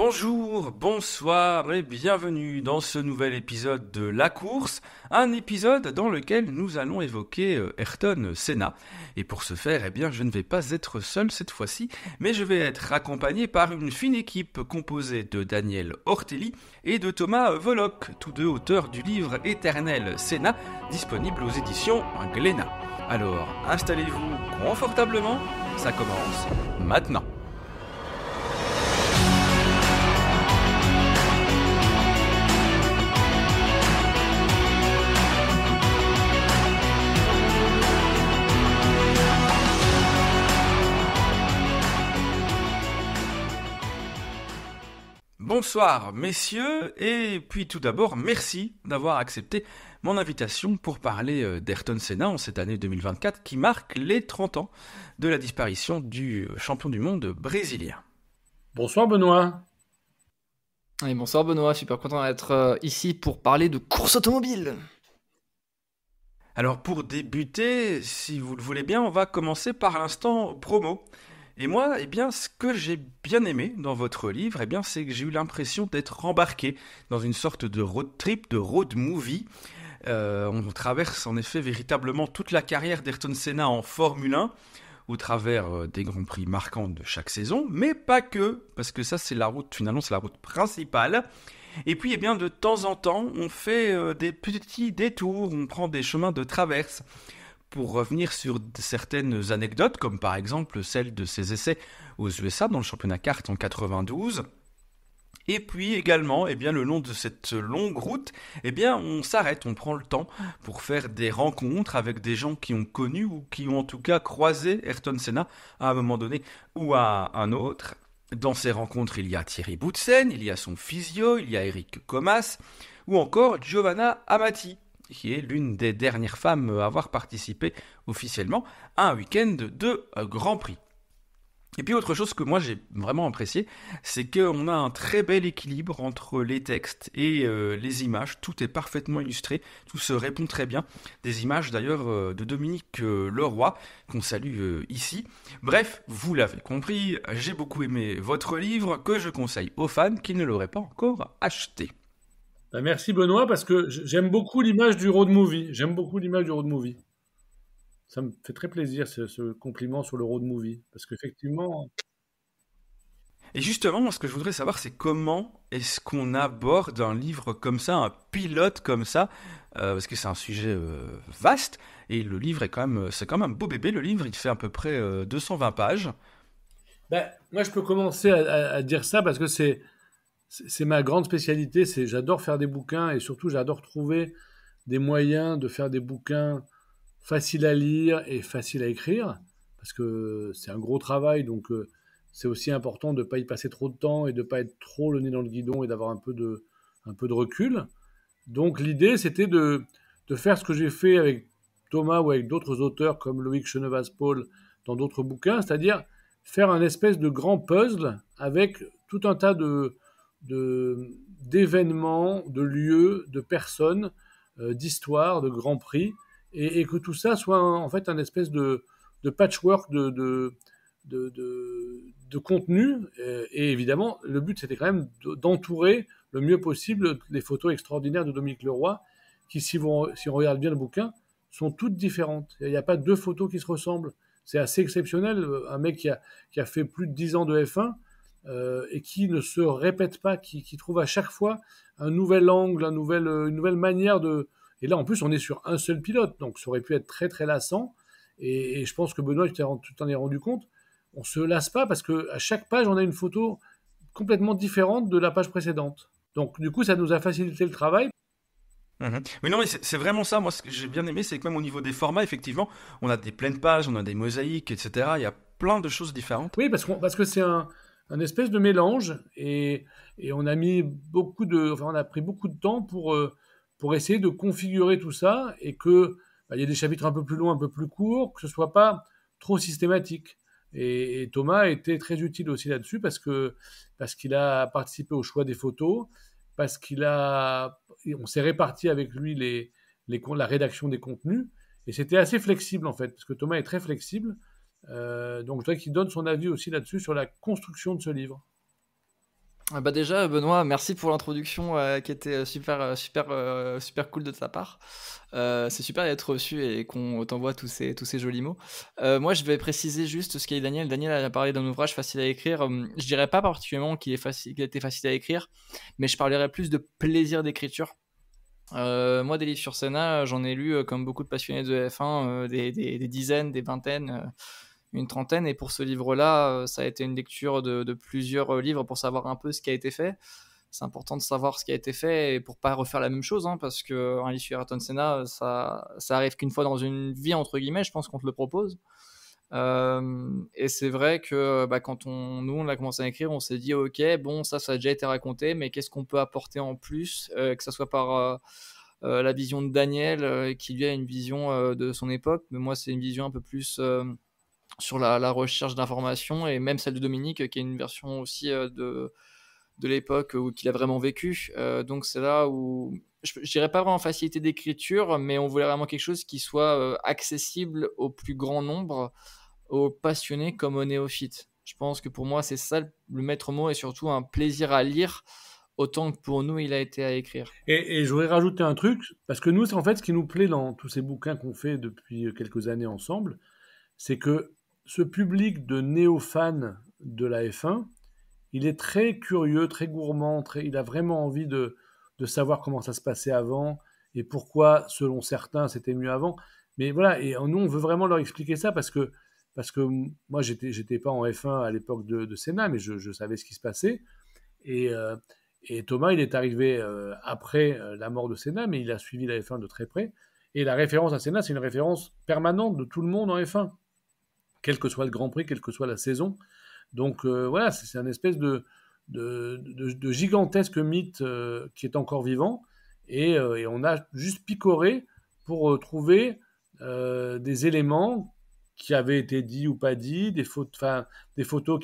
Bonjour, bonsoir et bienvenue dans ce nouvel épisode de La Course, un épisode dans lequel nous allons évoquer Ayrton Senna. Et pour ce faire, je ne vais pas être seul cette fois-ci, mais je vais être accompagné par une fine équipe composée de Daniel Ortelli et de Thomas Volok, tous deux auteurs du livre Éternel Senna, disponible aux éditions Glénat. Alors, installez-vous confortablement, ça commence maintenant. Bonsoir messieurs, et puis tout d'abord merci d'avoir accepté mon invitation pour parler d'Ayrton Senna en cette année 2024 qui marque les 30 ans de la disparition du champion du monde brésilien. Bonsoir Benoît. Et bonsoir Benoît, super content d'être ici pour parler de course automobile. Alors pour débuter, si vous le voulez bien, on va commencer par l'instant promo. Et moi, ce que j'ai bien aimé dans votre livre, c'est que j'ai eu l'impression d'être embarqué dans une sorte de road trip, de road movie. On traverse en effet véritablement toute la carrière d'Ayrton Senna en Formule 1, au travers des grands prix marquants de chaque saison, mais pas que, parce que ça c'est la route, finalement c'est la route principale. Et puis de temps en temps, on fait des petits détours, on prend des chemins de traverse, pour revenir sur certaines anecdotes, comme par exemple celle de ses essais aux USA dans le championnat kart en 92. Et puis également, le long de cette longue route, on s'arrête, on prend le temps pour faire des rencontres avec des gens qui ont connu ou qui ont en tout cas croisé Ayrton Senna à un moment donné ou à un autre. Dans ces rencontres, il y a Thierry Boutsen, il y a son physio, il y a Eric Comas ou encore Giovanna Amati, qui est l'une des dernières femmes à avoir participé officiellement à un week-end de Grand Prix. Et puis autre chose que moi j'ai vraiment apprécié, c'est qu'on a un très bel équilibre entre les textes et les images. Tout est parfaitement illustré, tout se répond très bien. Des images d'ailleurs de Dominique Leroy, qu'on salue ici. Bref, vous l'avez compris, j'ai beaucoup aimé votre livre, que je conseille aux fans qui ne l'auraient pas encore acheté. Merci Benoît, parce que j'aime beaucoup l'image du road movie. Ça me fait très plaisir ce compliment sur le road movie, parce qu'effectivement... Et justement, moi, ce que je voudrais savoir, c'est comment est-ce qu'on aborde un livre comme ça, un pilote comme ça, parce que c'est un sujet vaste, et le livre c'est quand même un beau bébé, le livre, il fait à peu près 220 pages. Moi, je peux commencer à dire ça, parce que c'est ma grande spécialité, j'adore faire des bouquins, et surtout, j'adore trouver des moyens de faire des bouquins faciles à lire et faciles à écrire, parce que c'est un gros travail, donc c'est aussi important de ne pas y passer trop de temps et de ne pas être trop le nez dans le guidon et d'avoir un peu de recul. Donc l'idée, c'était de faire ce que j'ai fait avec Thomas ou avec d'autres auteurs comme Loïc Chenevaz-Paul dans d'autres bouquins, c'est-à-dire faire un espèce de grand puzzle avec tout un tas d'événements, de lieux, de personnes, d'histoires, de grands prix, et que tout ça soit en fait un espèce de patchwork de contenu. Et évidemment, le but, c'était quand même d'entourer le mieux possible les photos extraordinaires de Dominique Leroy, qui, si on regarde bien le bouquin, sont toutes différentes. Il n'y a pas deux photos qui se ressemblent. C'est assez exceptionnel. Un mec qui a fait plus de 10 ans de F1 et qui ne se répète pas, qui trouve à chaque fois un nouvel angle, une nouvelle manière de... Et là, en plus, on est sur un seul pilote, donc ça aurait pu être très, très lassant. Et je pense que Benoît, tu t'en es rendu compte, on ne se lasse pas parce qu'à chaque page, on a une photo complètement différente de la page précédente. Donc, du coup, ça nous a facilité le travail. Oui, non, mais c'est vraiment ça. Moi, ce que j'ai bien aimé, c'est que même au niveau des formats, effectivement, on a des pleines pages, on a des mosaïques, etc. Il y a plein de choses différentes. Oui, parce que c'est un espèce de mélange et on a on a pris beaucoup de temps pour essayer de configurer tout ça et que y ait des chapitres un peu plus longs, un peu plus courts, que ce soit pas trop systématique. Et Thomas a été très utile aussi là-dessus parce qu'il a participé au choix des photos, on s'est réparti avec lui la rédaction des contenus, et c'était assez flexible en fait, parce que Thomas est très flexible. Donc je voudrais qu'il donne son avis aussi là-dessus sur la construction de ce livre. Ah bah déjà, Benoît, merci pour l'introduction qui était super cool de ta part. C'est super d'être reçu et qu'on t'envoie tous ces jolis mots. Moi, je vais préciser juste ce qu'est Daniel. Daniel a parlé d'un ouvrage facile à écrire. Je dirais pas particulièrement qu'il était facile à écrire, mais je parlerais plus de plaisir d'écriture. Moi, des livres sur Senna, j'en ai lu, comme beaucoup de passionnés de F1, des dizaines, des vingtaines, une trentaine. Et pour ce livre-là, ça a été une lecture de plusieurs livres pour savoir un peu ce qui a été fait. C'est important de savoir ce qui a été fait et pour pas refaire la même chose, hein, parce qu'un livre sur Ayrton Senna, ça arrive qu'une fois dans une vie, entre guillemets, je pense qu'on te le propose. Et c'est vrai que quand nous on a commencé à écrire, on s'est dit ok, bon, ça a déjà été raconté, mais qu'est-ce qu'on peut apporter en plus, que ça soit par la vision de Daniel, qui lui a une vision de son époque, mais moi c'est une vision un peu plus sur la recherche d'informations, et même celle de Dominique, qui est une version aussi de l'époque où qu'il a vraiment vécu. Donc c'est là où je dirais pas vraiment facilité d'écriture, mais on voulait vraiment quelque chose qui soit accessible au plus grand nombre, aux passionnés comme aux néophytes. Je pense que pour moi, c'est ça le maître mot, et surtout un plaisir à lire, autant que pour nous, il a été à écrire. Et je voudrais rajouter un truc, parce que nous, c'est en fait ce qui nous plaît dans tous ces bouquins qu'on fait depuis quelques années ensemble, c'est que ce public de néo-fans de la F1, il est très curieux, très gourmand, il a vraiment envie de savoir comment ça se passait avant et pourquoi, selon certains, c'était mieux avant. Mais voilà, et nous, on veut vraiment leur expliquer ça parce que moi, j'étais pas en F1 à l'époque de Senna, mais je savais ce qui se passait. Et, euh, et Thomas, il est arrivé après la mort de Senna, mais il a suivi la F1 de très près. Et la référence à Senna, c'est une référence permanente de tout le monde en F1, quel que soit le Grand Prix, quelle que soit la saison. Donc voilà, c'est un espèce de gigantesque mythe qui est encore vivant. Et on a juste picoré pour trouver des éléments qui avaient été dits ou pas dits, des photos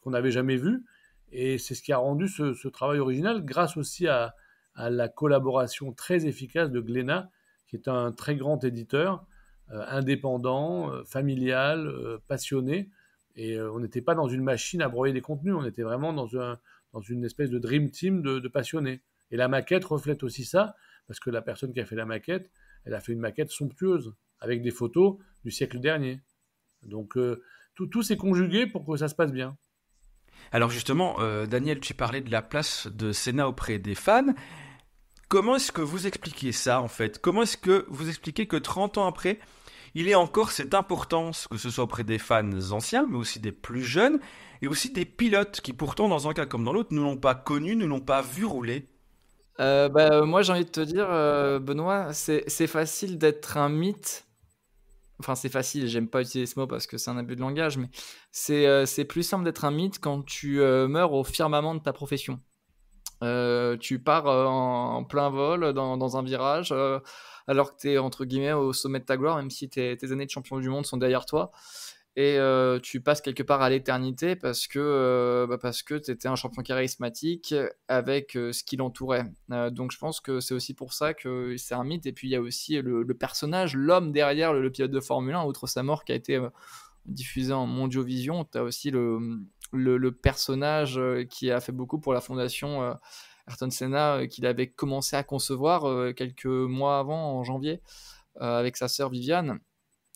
qu'on n'avait jamais vues. Et c'est ce qui a rendu ce travail original, grâce aussi à la collaboration très efficace de Glénat, qui est un très grand éditeur, indépendant, familial, passionné. Et on n'était pas dans une machine à broyer des contenus, on était vraiment dans une espèce de dream team de passionnés. Et la maquette reflète aussi ça, parce que la personne qui a fait la maquette, elle a fait une maquette somptueuse, avec des photos du siècle dernier. Donc tout s'est conjugué pour que ça se passe bien. Alors justement, Daniel, tu parlais de la place de Senna auprès des fans. Comment est-ce que vous expliquez ça en fait? Comment est-ce que vous expliquez que 30 ans après, il y a encore cette importance, que ce soit auprès des fans anciens, mais aussi des plus jeunes, et aussi des pilotes qui pourtant, dans un cas comme dans l'autre, ne l'ont pas connu, ne l'ont pas vu rouler? Moi, j'ai envie de te dire, Benoît, c'est facile d'être un mythe. Enfin, c'est facile, j'aime pas utiliser ce mot parce que c'est un abus de langage, mais c'est plus simple d'être un mythe quand tu meurs au firmament de ta profession. Tu pars en plein vol dans un virage, alors que tu es entre guillemets au sommet de ta gloire, même si tes années de champion du monde sont derrière toi. Et tu passes quelque part à l'éternité parce que tu étais un champion charismatique avec ce qui l'entourait. Donc je pense que c'est aussi pour ça que c'est un mythe. Et puis il y a aussi le personnage, l'homme derrière le pilote de Formule 1, outre sa mort qui a été diffusé en Mondiovision. Tu as aussi le personnage qui a fait beaucoup pour la fondation Ayrton Senna, qu'il avait commencé à concevoir quelques mois avant, en janvier, avec sa sœur Viviane.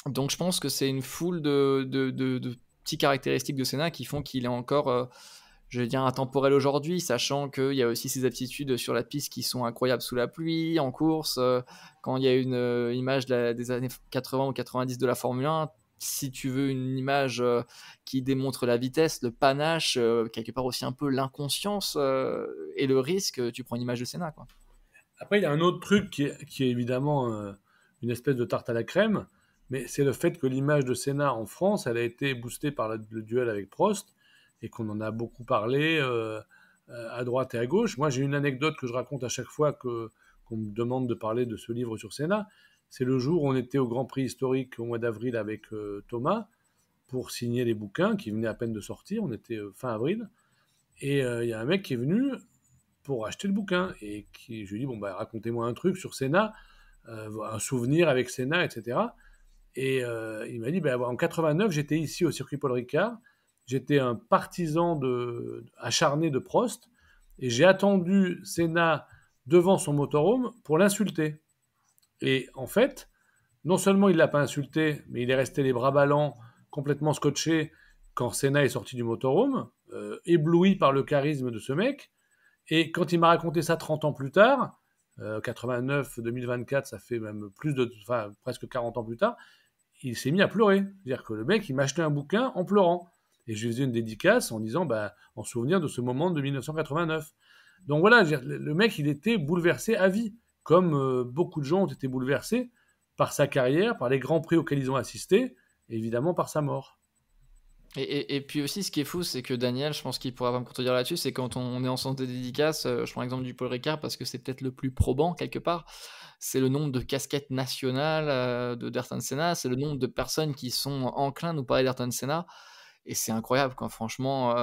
Donc je pense que c'est une foule de petites caractéristiques de Senna qui font qu'il est encore, je vais dire, intemporel aujourd'hui, sachant qu'il y a aussi ses aptitudes sur la piste qui sont incroyables sous la pluie, en course. Quand il y a une image des années 80 ou 90 de la Formule 1, si tu veux une image qui démontre la vitesse, le panache, quelque part aussi un peu l'inconscience et le risque, tu prends une image de Senna, quoi. Après, il y a un autre truc qui est évidemment une espèce de tarte à la crème, mais c'est le fait que l'image de Senna en France, elle a été boostée par le duel avec Prost, et qu'on en a beaucoup parlé à droite et à gauche. Moi, j'ai une anecdote que je raconte à chaque fois qu'on me demande de parler de ce livre sur Senna. C'est le jour où on était au Grand Prix historique au mois d'avril avec Thomas pour signer les bouquins qui venaient à peine de sortir. On était fin avril. Et il y a un mec qui est venu pour acheter le bouquin. Et je lui ai dit, bon, bah, racontez-moi un truc sur Senna, un souvenir avec Senna, etc. Et il m'a dit, bah, en 89, j'étais ici au circuit Paul Ricard. J'étais un partisan acharné de Prost. Et j'ai attendu Senna devant son motorhome pour l'insulter. Et en fait, non seulement il ne l'a pas insulté, mais il est resté les bras ballants, complètement scotché, quand Senna est sorti du motorhome, ébloui par le charisme de ce mec. Et quand il m'a raconté ça 30 ans plus tard, 89, 2024, ça fait même presque 40 ans plus tard, il s'est mis à pleurer. C'est-à-dire que le mec, il m'a acheté un bouquin en pleurant. Et je lui faisais une dédicace en disant, en souvenir de ce moment de 1989. Donc voilà, le mec, il était bouleversé à vie, comme beaucoup de gens ont été bouleversés par sa carrière, par les grands prix auxquels ils ont assisté, et évidemment par sa mort. Et puis aussi, ce qui est fou, c'est que Daniel, je pense qu'il pourra pas me contredire là-dessus, c'est quand on est en centre de dédicace, je prends l'exemple du Paul Ricard parce que c'est peut-être le plus probant quelque part, c'est le nombre de casquettes nationales d'Ayrton Senna, c'est le nombre de personnes qui sont enclins à nous parler d'Ayrton Senna, et c'est incroyable, quoi, franchement.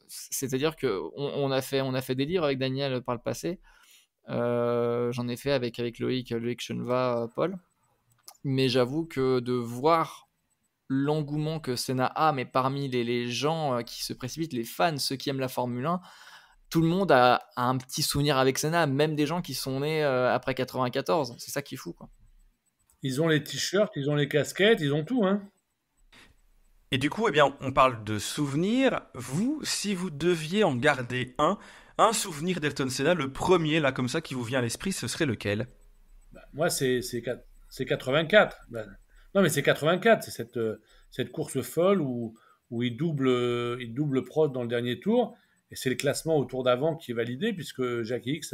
C'est-à-dire qu'on a fait des livres avec Daniel par le passé, j'en ai fait avec Loïc Cheneva, Paul, mais j'avoue que de voir l'engouement que Senna a, mais parmi les gens qui se précipitent, les fans, ceux qui aiment la Formule 1, tout le monde a un petit souvenir avec Senna, même des gens qui sont nés après 94. C'est ça qui est fou, quoi. Ils ont les t-shirts, ils ont les casquettes, ils ont tout, hein. Et du coup, eh bien, on parle de souvenirs. Vous, si vous deviez en garder un souvenir d'Ayrton Senna, le premier, là, comme ça, qui vous vient à l'esprit, ce serait lequel? Moi, c'est 84. Non, mais c'est 84. C'est cette course folle où il double Prost dans le dernier tour. Et c'est le classement au tour d'avant qui est validé, puisque Jackie Hicks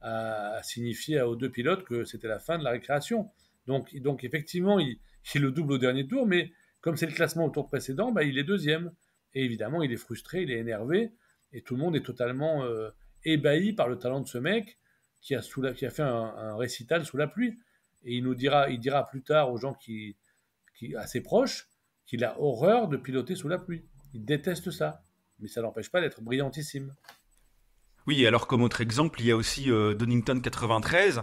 a signifié aux deux pilotes que c'était la fin de la récréation. Donc effectivement, il le double au dernier tour, mais comme c'est le classement au tour précédent, il est deuxième. Et évidemment, il est frustré, il est énervé, et tout le monde est totalement ébahi par le talent de ce mec qui a fait un récital sous la pluie. Et il dira plus tard aux gens à ses proches, qu'il a horreur de piloter sous la pluie. Il déteste ça. Mais ça n'empêche pas d'être brillantissime. Oui, alors comme autre exemple, il y a aussi Donington 93,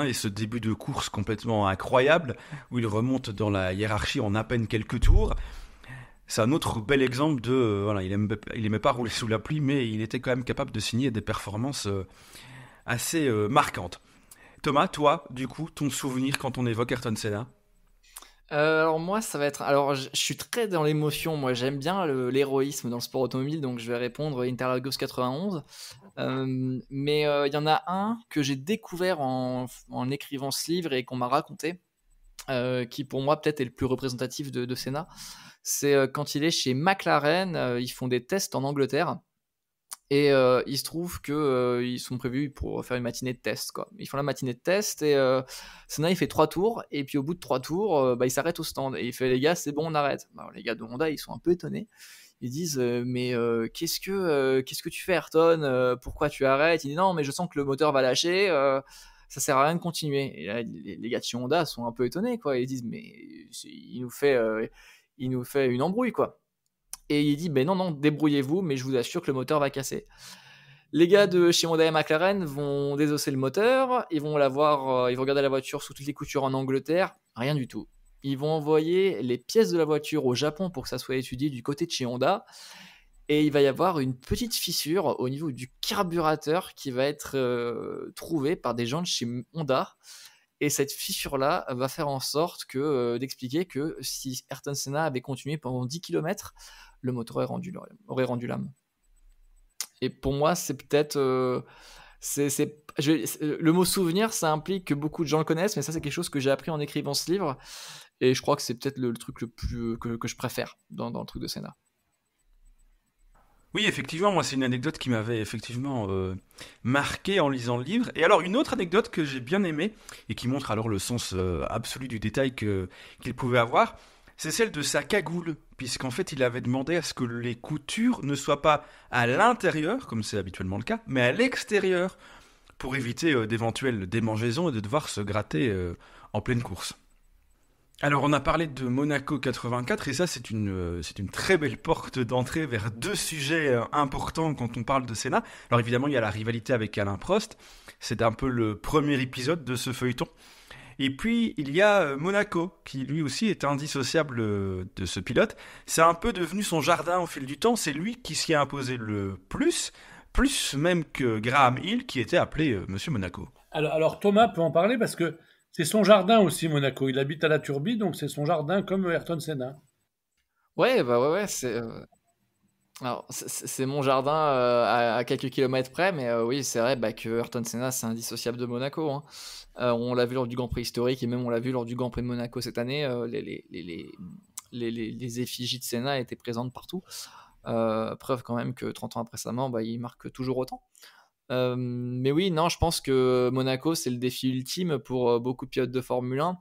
et ce début de course complètement incroyable, où il remonte dans la hiérarchie en à peine quelques tours. C'est un autre bel exemple de... voilà, il aimait pas rouler sous la pluie, mais il était quand même capable de signer des performances assez marquantes. Thomas, toi, du coup, ton souvenir quand on évoque Ayrton Senna? Alors moi, ça va être... Alors, je suis très dans l'émotion. Moi, j'aime bien l'héroïsme dans le sport automobile, donc je vais répondre Interlagos 91. Mais il y en a un que j'ai découvert en écrivant ce livre et qu'on m'a raconté, qui pour moi peut-être est le plus représentatif de Senna. C'est quand il est chez McLaren, ils font des tests en Angleterre. Et il se trouve qu'ils sont prévus pour faire une matinée de test, quoi. Ils font la matinée de test et Senna il fait 3 tours et puis au bout de 3 tours, il s'arrête au stand et il fait les gars c'est bon on arrête. Les gars de Honda ils sont un peu étonnés. Ils disent mais qu'est-ce que tu fais Ayrton, pourquoi tu arrêtes? Il dit non mais je sens que le moteur va lâcher, ça sert à rien de continuer. Et là les gars de chez Honda sont un peu étonnés quoi. Ils disent mais il nous fait une embrouille quoi. Et il dit, non, débrouillez-vous, mais je vous assure que le moteur va casser. Les gars de chez Honda et McLaren vont désosser le moteur, ils vont regarder la voiture sous toutes les coutures en Angleterre, rien du tout. Ils vont envoyer les pièces de la voiture au Japon pour que ça soit étudié du côté de chez Honda, et il va y avoir une petite fissure au niveau du carburateur qui va être trouvée par des gens de chez Honda. Et cette fissure-là va faire en sorte d'expliquer que si Ayrton Senna avait continué pendant 10 km, le moteur aurait rendu l'âme. Et pour moi, c'est peut-être... le mot souvenir, ça implique que beaucoup de gens le connaissent, mais ça, c'est quelque chose que j'ai appris en écrivant ce livre. Et je crois que c'est peut-être le truc le plus que je préfère dans le truc de Senna. Oui, effectivement, moi, c'est une anecdote qui m'avait effectivement marqué en lisant le livre. Et alors, une autre anecdote que j'ai bien aimée, et qui montre alors le sens absolu du détail qu'il pouvait avoir, c'est celle de sa cagoule, puisqu'en fait, il avait demandé à ce que les coutures ne soient pas à l'intérieur, comme c'est habituellement le cas, mais à l'extérieur, pour éviter d'éventuelles démangeaisons et de devoir se gratter en pleine course. Alors, on a parlé de Monaco 84, et ça, c'est une très belle porte d'entrée vers deux sujets importants quand on parle de Senna. Alors, évidemment, il y a la rivalité avec Alain Prost. C'est un peu le premier épisode de ce feuilleton. Et puis, il y a Monaco, qui lui aussi est indissociable de ce pilote. C'est un peu devenu son jardin au fil du temps. C'est lui qui s'y a imposé le plus, plus même que Graham Hill qui était appelé Monsieur Monaco. Alors Thomas peut en parler parce que c'est son jardin aussi, Monaco. Il habite à la Turbie, donc c'est son jardin comme Ayrton Senna. Ouais, bah ouais, alors, c'est mon jardin à quelques kilomètres près, mais oui, c'est vrai que Ayrton Senna, c'est indissociable de Monaco, hein. On l'a vu lors du Grand Prix historique et même on l'a vu lors du Grand Prix de Monaco cette année. Les effigies de Senna étaient présentes partout. Preuve quand même que 30 ans après sa mort, il marque toujours autant. Mais oui, non, je pense que Monaco, c'est le défi ultime pour beaucoup de pilotes de Formule 1.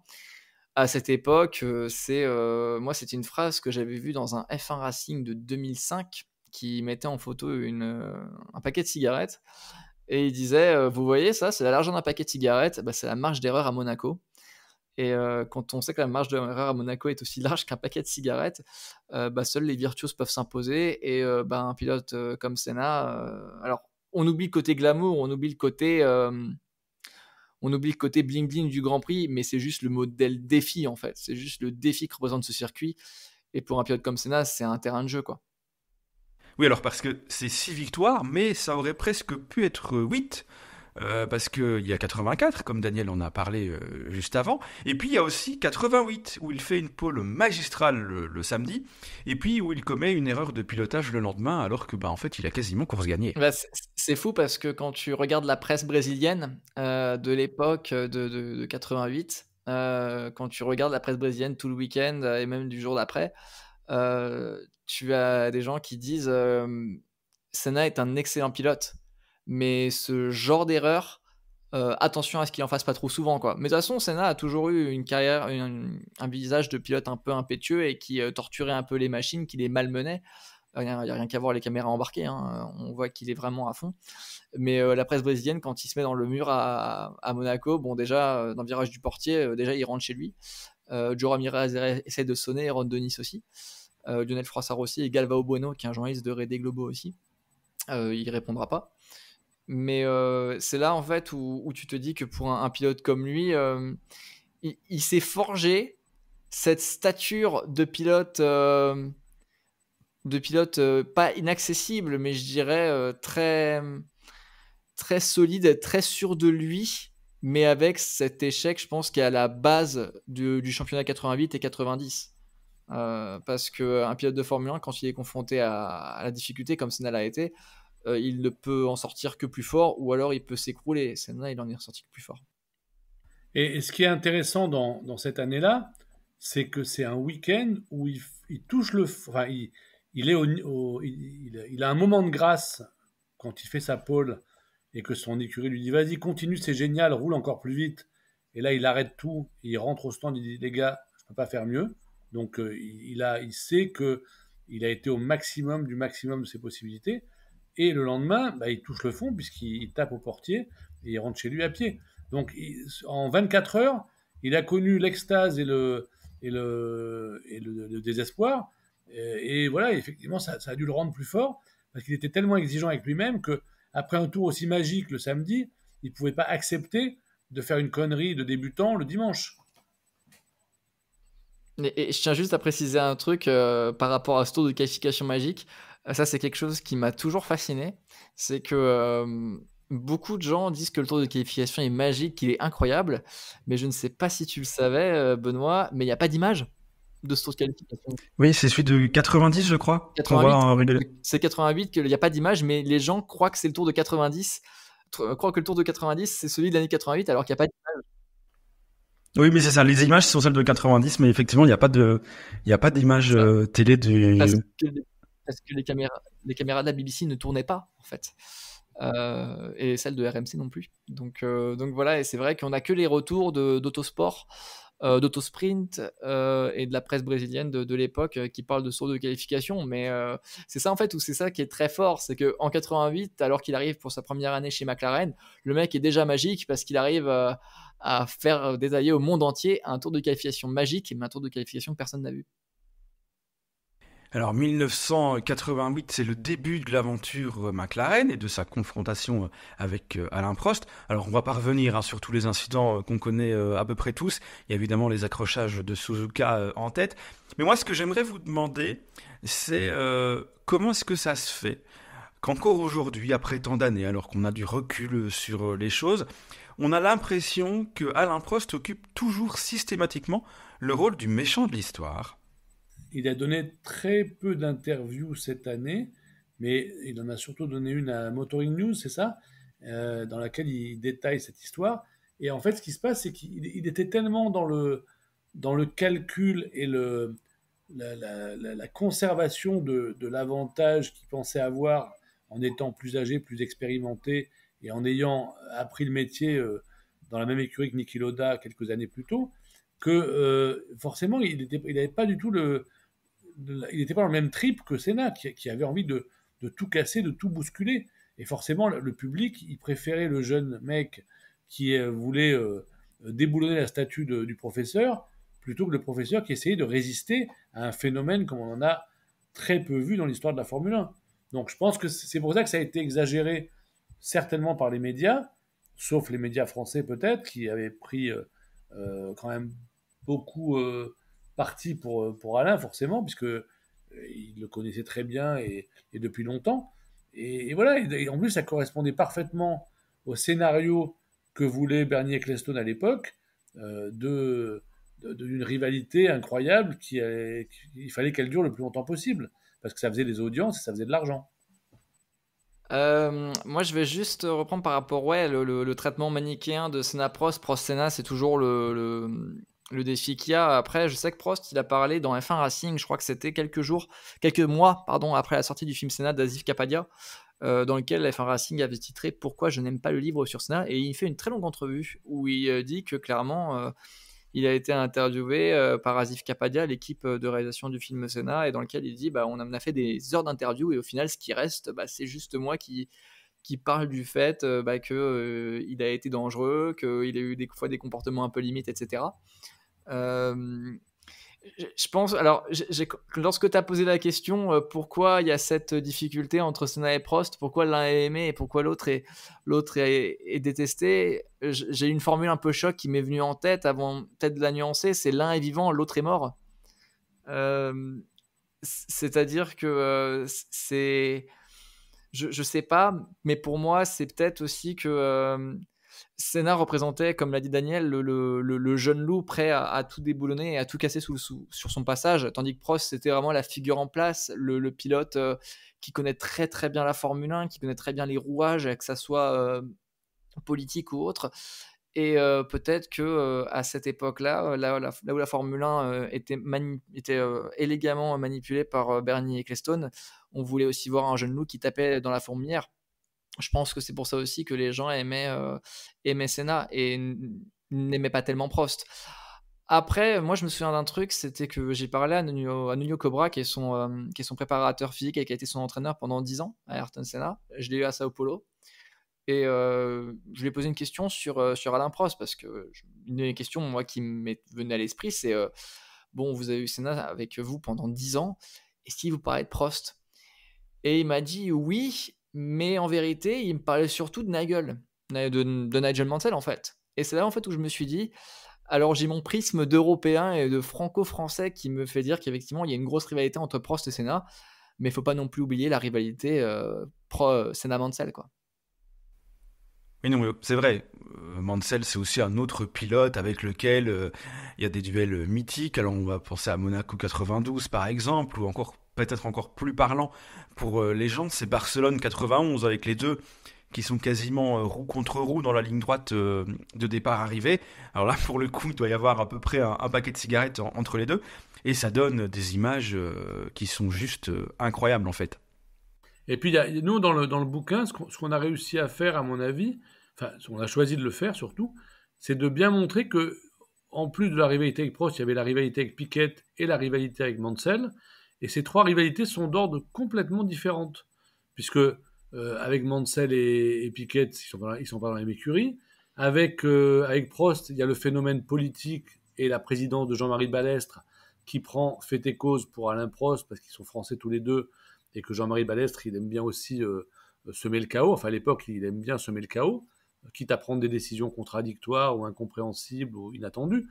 À cette époque, moi, c'était une phrase que j'avais vue dans un F1 Racing de 2005 qui mettait en photo un paquet de cigarettes. Et il disait, vous voyez ça, c'est la largeur d'un paquet de cigarettes, c'est la marge d'erreur à Monaco. Et quand on sait que la marge d'erreur à Monaco est aussi large qu'un paquet de cigarettes, seuls les virtuoses peuvent s'imposer. Et un pilote comme Senna, alors on oublie le côté glamour, on oublie le côté bling bling du Grand Prix, mais c'est juste le modèle défi en fait. C'est juste le défi que représente ce circuit. Et pour un pilote comme Senna, c'est un terrain de jeu, quoi. Oui, alors parce que c'est 6 victoires, mais ça aurait presque pu être 8. Parce qu'il y a 84, comme Daniel en a parlé juste avant, et puis il y a aussi 88, où il fait une pole magistrale le samedi, et puis où il commet une erreur de pilotage le lendemain, alors que en fait il a quasiment course gagnée. C'est fou parce que quand tu regardes la presse brésilienne de l'époque de 88, quand tu regardes la presse brésilienne tout le week-end et même du jour d'après, tu as des gens qui disent Senna est un excellent pilote, mais ce genre d'erreur, attention à ce qu'il en fasse pas trop souvent, quoi. Mais de toute façon, Senna a toujours eu une carrière, un visage de pilote un peu impétueux et qui torturait un peu les machines, qui les malmenait. Il n'y a rien qu'à voir les caméras embarquées, hein. On voit qu'il est vraiment à fond. Mais la presse brésilienne, quand il se met dans le mur à Monaco, déjà, dans le virage du portier, déjà, il rentre chez lui. Joe Ramirez essaie de sonner, Ron Dennis aussi. Lionel Froissart aussi, et Galvao Bueno, qui est un journaliste de Rede Globo aussi. Il répondra pas. Mais c'est là en fait où tu te dis que pour un pilote comme lui, il s'est forgé cette stature de pilote pas inaccessible, mais je dirais très, très solide, très sûr de lui, mais avec cet échec, je pense, qui est à la base du championnat 88 et 90. Parce qu'un pilote de Formule 1, quand il est confronté à la difficulté comme Senna l'a été, il ne peut en sortir que plus fort, ou alors il peut s'écrouler. Senna, il en est ressorti que plus fort. Et ce qui est intéressant dans cette année-là, c'est que c'est un week-end où il touche il a un moment de grâce quand il fait sa pole et que son écurie lui dit vas-y, continue, c'est génial, roule encore plus vite. Et là, il arrête tout, il rentre au stand, il dit les gars, je peux pas faire mieux. Donc il sait que il a été au maximum du maximum de ses possibilités. Et le lendemain, il touche le fond puisqu'il tape au portier et il rentre chez lui à pied. Donc en 24 heures, il a connu l'extase et le désespoir. Et voilà, effectivement, ça a dû le rendre plus fort parce qu'il était tellement exigeant avec lui-même que après un tour aussi magique le samedi, il ne pouvait pas accepter de faire une connerie de débutant le dimanche. Et je tiens juste à préciser un truc par rapport à ce tour de qualification magique. Ça, c'est quelque chose qui m'a toujours fasciné. C'est que beaucoup de gens disent que le tour de qualification est magique, qu'il est incroyable. Mais je ne sais pas si tu le savais, Benoît, mais il n'y a pas d'image de ce tour de qualification. Oui, c'est celui de 90, je crois. 88, c'est 88 qu'il n'y a pas d'image, mais les gens croient que c'est le tour de 90. Croient que le tour de 90, c'est celui de l'année 88, alors qu'il n'y a pas d'image. Oui, mais c'est ça. Les images sont celles de 90, mais effectivement, il n'y a pas d'image télé du. Parce que les caméras de la BBC ne tournaient pas, en fait. Et celles de RMC non plus. Donc voilà, et c'est vrai qu'on n'a que les retours d'Autosport, d'Autosprint et de la presse brésilienne de l'époque qui parlent de tour de qualification. Mais c'est ça, en fait, où c'est ça qui est très fort. C'est qu'en 88, alors qu'il arrive pour sa première année chez McLaren, le mec est déjà magique parce qu'il arrive à faire détailler au monde entier un tour de qualification magique, mais un tour de qualification que personne n'a vu. Alors 1988, c'est le début de l'aventure McLaren et de sa confrontation avec Alain Prost. Alors on va pas revenir sur tous les incidents qu'on connaît à peu près tous. Il y a évidemment les accrochages de Suzuka en tête. Mais moi, ce que j'aimerais vous demander, c'est comment est-ce que ça se fait qu'encore aujourd'hui, après tant d'années, alors qu'on a du recul sur les choses, on a l'impression que Alain Prost occupe toujours systématiquement le rôle du méchant de l'histoire. Il a donné très peu d'interviews cette année, mais il en a surtout donné une à Motoring News, c'est ça, dans laquelle il détaille cette histoire. Et en fait, ce qui se passe, c'est qu'il était tellement dans le calcul et la conservation de l'avantage qu'il pensait avoir en étant plus âgé, plus expérimenté et en ayant appris le métier dans la même écurie que Niki Lauda quelques années plus tôt, que forcément, il n'avait pas du tout il n'était pas dans le même trip que Senna, qui avait envie de tout casser, de tout bousculer. Et forcément, le public, il préférait le jeune mec qui voulait déboulonner la statue du professeur, plutôt que le professeur qui essayait de résister à un phénomène comme on en a très peu vu dans l'histoire de la Formule 1. Donc je pense que c'est pour ça que ça a été exagéré, certainement par les médias, sauf les médias français peut-être, qui avaient pris quand même beaucoup parti pour Alain, forcément, puisque il le connaissait très bien et depuis longtemps. Et voilà, et en plus, ça correspondait parfaitement au scénario que voulait Bernie Ecclestone à l'époque, d'une rivalité incroyable il fallait qu'elle dure le plus longtemps possible, parce que ça faisait des audiences et ça faisait de l'argent. Moi, je vais juste reprendre par rapport, ouais, le traitement manichéen de Senna-Prost. Prost-Senna, c'est toujours le défi qu'il y a. Après, je sais que Prost, il a parlé dans F1 Racing, je crois que c'était quelques mois, pardon, après la sortie du film Senna d'Asif Kapadia, dans lequel F1 Racing avait titré Pourquoi je n'aime pas le livre sur Senna, et il fait une très longue entrevue où il dit que clairement, il a été interviewé par Asif Kapadia, l'équipe de réalisation du film Senna, et dans lequel il dit on a fait des heures d'interview, et au final, ce qui reste, c'est juste moi qui parle du fait qu'il a été dangereux, qu'il a eu des fois des comportements un peu limites, etc. Je pense, alors, lorsque tu as posé la question pourquoi il y a cette difficulté entre Senna et Prost, pourquoi l'un est aimé et pourquoi l'autre est détesté, j'ai une formule un peu choc qui m'est venue en tête avant peut-être de la nuancer, c'est l'un est vivant, l'autre est mort. C'est-à-dire que c'est... Je sais pas, mais pour moi, c'est peut-être aussi que Senna représentait, comme l'a dit Daniel, le jeune loup prêt à tout déboulonner et à tout casser sur son passage, tandis que Prost, c'était vraiment la figure en place, le pilote qui connaît très très bien la Formule 1, qui connaît très bien les rouages, que ça soit politique ou autre. Et peut-être que à cette époque-là, là où la Formule 1 était élégamment manipulée par Bernie Ecclestone, on voulait aussi voir un jeune loup qui tapait dans la fourmilière. Je pense que c'est pour ça aussi que les gens aimaient Senna et n'aimaient pas tellement Prost. Après, moi, je me souviens d'un truc, c'était que j'ai parlé à Nuno Cobra, qui est son préparateur physique et qui a été son entraîneur pendant 10 ans à Ayrton Senna. Je l'ai eu à Sao Paulo. Et je lui ai posé une question sur Alain Prost, parce que une des questions moi, qui m'est venue à l'esprit, c'est bon, vous avez eu Senna avec vous pendant 10 ans, est-ce qu'il vous parlait de Prost? Et il m'a dit oui, mais en vérité, il me parlait surtout de Nigel, de Nigel Mansell en fait. Et c'est là en fait où je me suis dit, alors j'ai mon prisme d'Européen et de franco-français qui me fait dire qu'effectivement, il y a une grosse rivalité entre Prost et Senna, mais il ne faut pas non plus oublier la rivalité Senna-Mansell, quoi. Oui, non, c'est vrai. Mansell, c'est aussi un autre pilote avec lequel il y a des duels mythiques. Alors, on va penser à Monaco 92, par exemple, ou encore peut-être encore plus parlant pour les gens, c'est Barcelone 91, avec les deux qui sont quasiment roue contre roue dans la ligne droite de départ-arrivée. Alors là, pour le coup, il doit y avoir à peu près un paquet de cigarettes entre les deux, et ça donne des images qui sont juste incroyables, en fait. Et puis, nous, dans le bouquin, ce qu'on a réussi à faire, à mon avis, enfin, on a choisi de le faire surtout, c'est de bien montrer que, en plus de la rivalité avec Prost, il y avait la rivalité avec Piquet et la rivalité avec Mansell. Et ces trois rivalités sont d'ordre complètement différentes. Puisque, avec Mansell et Piquet, ils sont pas dans la même écurie. Avec Prost, il y a le phénomène politique et la présidence de Jean-Marie Balestre qui prend fait et cause pour Alain Prost, parce qu'ils sont français tous les deux, et que Jean-Marie Balestre, il aime bien aussi semer le chaos. Enfin, à l'époque, il aime bien semer le chaos, quitte à prendre des décisions contradictoires ou incompréhensibles ou inattendues.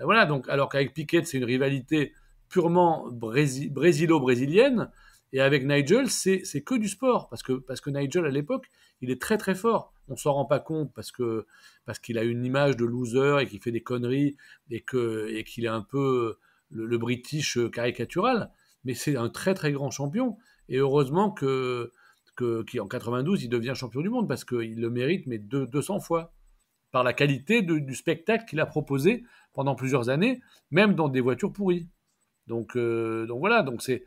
Voilà, donc, alors qu'avec Piquet, c'est une rivalité purement brésilo-brésilienne, Et avec Nigel, c'est que du sport, parce que Nigel, à l'époque, il est très très fort. On s'en rend pas compte parce qu'il a une image de loser et qu'il fait des conneries et qu'il est un peu le British caricatural. Mais c'est un très très grand champion. Et heureusement qu'en 92, il devient champion du monde parce qu'il le mérite, mais 200 fois par la qualité du spectacle qu'il a proposé pendant plusieurs années, même dans des voitures pourries. Donc voilà, donc c'est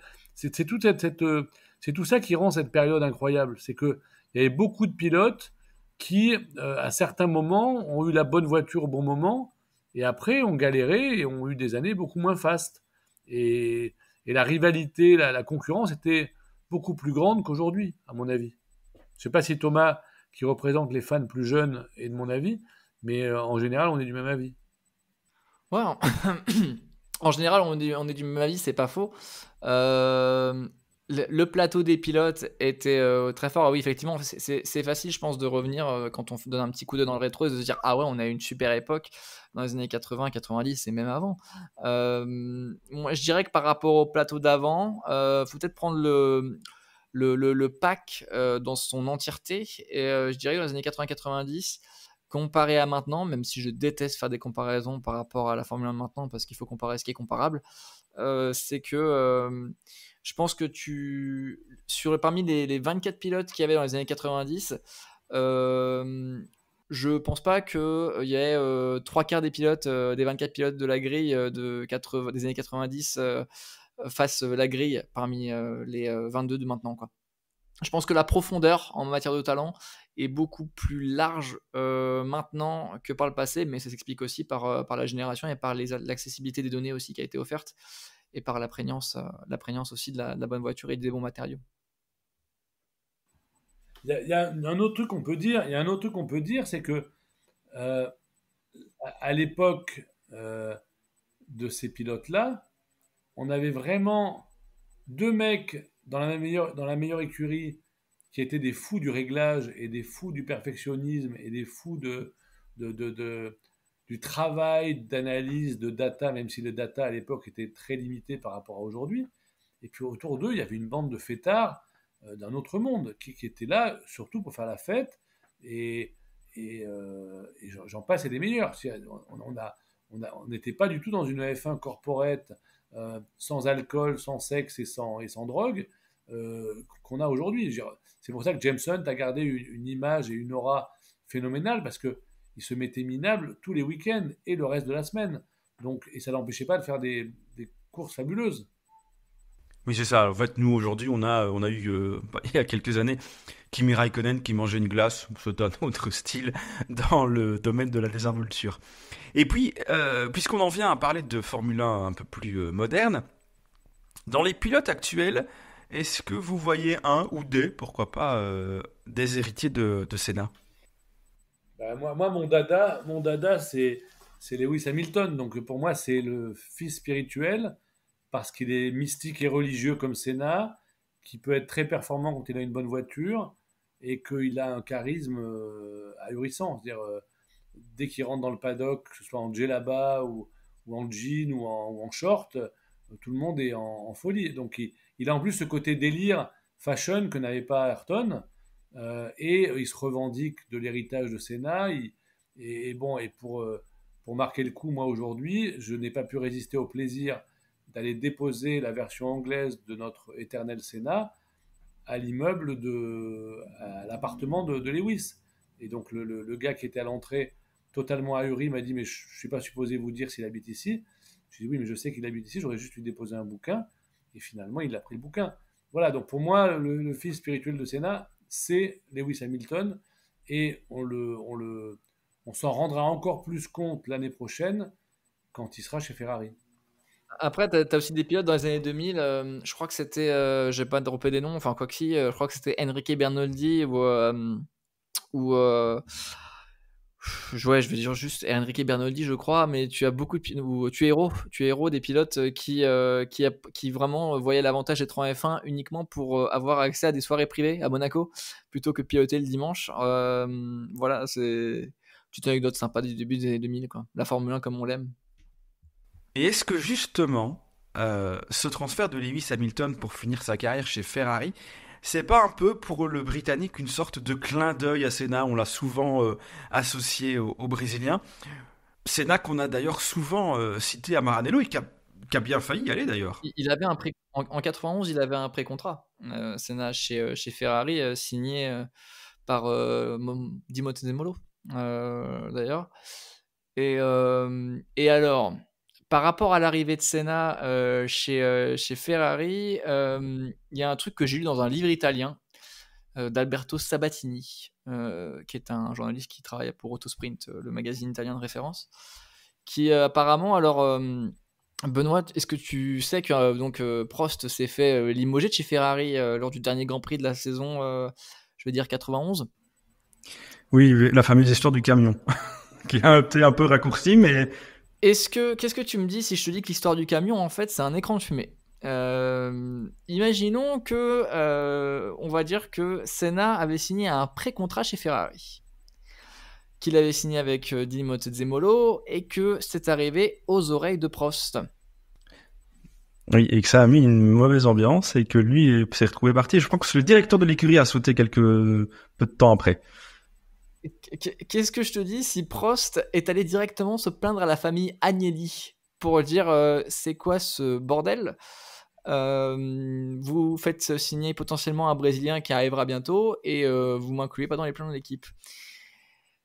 tout ça qui rend cette période incroyable. C'est qu'il y avait beaucoup de pilotes qui, à certains moments, ont eu la bonne voiture au bon moment, et après ont galéré et ont eu des années beaucoup moins fastes. Et la rivalité, la concurrence était beaucoup plus grande qu'aujourd'hui, à mon avis. Je ne sais pas si Thomas, qui représente les fans plus jeunes, est de mon avis, mais en général, on est du même avis. Ouais, en général, on est du même avis, c'est pas faux. Le plateau des pilotes était très fort. Ah oui, effectivement, c'est facile, je pense, de revenir quand on donne un petit coup d'œil dans le rétro et de se dire ah ouais, on a eu une super époque dans les années 80, 90 et même avant. Moi, je dirais que par rapport au plateau d'avant, faut peut-être prendre le pack dans son entièreté. Et je dirais que dans les années 80-90, comparé à maintenant, même si je déteste faire des comparaisons par rapport à la Formule 1 de maintenant, parce qu'il faut comparer ce qui est comparable, c'est que je pense que parmi les 24 pilotes qu'il y avait dans les années 90, je pense pas qu'il y ait trois quarts des pilotes, des 24 pilotes de la grille des années 90 fassent la grille parmi les 22 de maintenant, quoi. Je pense que la profondeur en matière de talent est beaucoup plus large maintenant que par le passé, mais ça s'explique aussi par la génération et par l'accessibilité des données aussi qui a été offerte et par la prégnance aussi de la bonne voiture et des bons matériaux. Il y a un autre truc qu'on peut dire, c'est que à l'époque de ces pilotes-là, on avait vraiment deux mecs dans la meilleure écurie qui étaient des fous du réglage et des fous du perfectionnisme et des fous du travail d'analyse de data, même si le data à l'époque était très limité par rapport à aujourd'hui. Et puis autour d'eux, il y avait une bande de fêtards d'un autre monde qui était là surtout pour faire la fête et j'en passe et des meilleurs. On n'était pas du tout dans une F1 corporate sans alcool, sans sexe et sans drogue qu'on a aujourd'hui. C'est pour ça que James Hunt a gardé une image et une aura phénoménale parce qu'il se mettait minable tous les week-ends et le reste de la semaine. Donc, et ça n'empêchait pas de faire des courses fabuleuses. Oui, c'est ça. En fait, nous, aujourd'hui, on a eu, il y a quelques années, Kimi Raikkonen qui mangeait une glace. C'est un autre style dans le domaine de la désinvolture. Et puis, puisqu'on en vient à parler de Formule 1 un peu plus moderne, dans les pilotes actuels, est-ce que vous voyez un ou pourquoi pas, des héritiers de Senna? Bah, moi, mon dada, c'est Lewis Hamilton. Donc pour moi, c'est le fils spirituel parce qu'il est mystique et religieux comme Senna, qui peut être très performant quand il a une bonne voiture et qu'il a un charisme ahurissant. C'est-à-dire, dès qu'il rentre dans le paddock, que ce soit en djellaba ou en jean ou en short, tout le monde est en folie. Donc il a en plus ce côté délire fashion que n'avait pas Ayrton. Et il se revendique de l'héritage de Senna. Et pour marquer le coup, moi aujourd'hui, je n'ai pas pu résister au plaisir d'aller déposer la version anglaise de notre éternel Senna à à l'appartement de Lewis. Et donc le gars qui était à l'entrée, totalement ahuri, m'a dit mais je ne suis pas supposé vous dire s'il habite ici. Je lui ai dit oui, mais je sais qu'il habite ici, j'aurais juste lui déposé un bouquin. Et finalement, il a pris le bouquin. Voilà, donc pour moi, le fils spirituel de Senna, c'est Lewis Hamilton. Et on s'en rendra encore plus compte l'année prochaine quand il sera chez Ferrari. Après, t'as aussi des pilotes dans les années 2000. Je crois que c'était, je vais pas dropper des noms, enfin quoi que si, je crois que c'était Enrique Bernoldi ou ouais, je vais dire juste Enrique Bernoldi, je crois, mais tu as beaucoup ou tu es héros des pilotes qui vraiment voyaient l'avantage d'être en F1 uniquement pour avoir accès à des soirées privées à Monaco plutôt que piloter le dimanche. Voilà, c'est une petite anecdote sympa du début des années 2000, quoi. La Formule 1 comme on l'aime. Et est-ce que justement, ce transfert de Lewis Hamilton pour finir sa carrière chez Ferrari, c'est pas un peu pour le Britannique une sorte de clin d'œil à Senna? On l'a souvent associé au Brésilien. Senna qu'on a d'ailleurs souvent cité à Maranello et qui a bien failli y aller d'ailleurs. Il avait en 91, il avait un pré-contrat. Senna chez Ferrari, signé par Di Montezemolo, d'ailleurs. Et alors, par rapport à l'arrivée de Senna chez Ferrari, il y a un truc que j'ai lu dans un livre italien d'Alberto Sabatini, qui est un journaliste qui travaille pour Autosprint, le magazine italien de référence, qui apparemment, alors Benoît, est-ce que tu sais que Prost s'est fait limoger de chez Ferrari lors du dernier Grand Prix de la saison, je veux dire 91? Oui, la fameuse histoire du camion, qui a été un peu raccourcie, mais... Qu'est-ce que tu me dis si je te dis que l'histoire du camion, en fait, c'est un écran de fumée? Imaginons que, on va dire que Senna avait signé un pré-contrat chez Ferrari, qu'il avait signé avec Di Montezemolo et que c'est arrivé aux oreilles de Prost. Oui, et que ça a mis une mauvaise ambiance et que lui s'est retrouvé parti. Je crois que le directeur de l'écurie a sauté peu de temps après. Qu'est-ce que je te dis si Prost est allé directement se plaindre à la famille Agnelli pour dire c'est quoi ce bordel? Vous faites signer potentiellement un Brésilien qui arrivera bientôt et vous m'incluez pas dans les plans de l'équipe.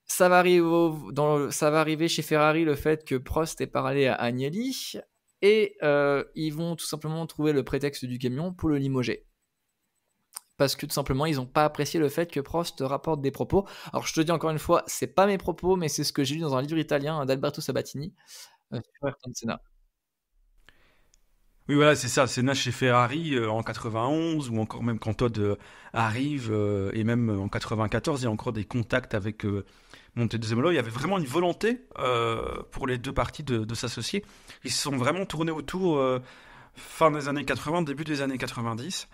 Ça va arriver chez Ferrari le fait que Prost ait parlé à Agnelli et ils vont tout simplement trouver le prétexte du camion pour le limoger. Parce que tout simplement, ils n'ont pas apprécié le fait que Prost rapporte des propos. Alors je te dis encore une fois, c'est pas mes propos, mais c'est ce que j'ai lu dans un livre italien d'Alberto Sabatini sur Ayrton Senna. Oui, voilà, c'est ça. Senna chez Ferrari en 91 ou encore même quand Todd arrive et même en 94, il y a encore des contacts avec Montezemolo. Il y avait vraiment une volonté pour les deux parties de s'associer. Ils se sont vraiment tournés autour fin des années 80, début des années 90.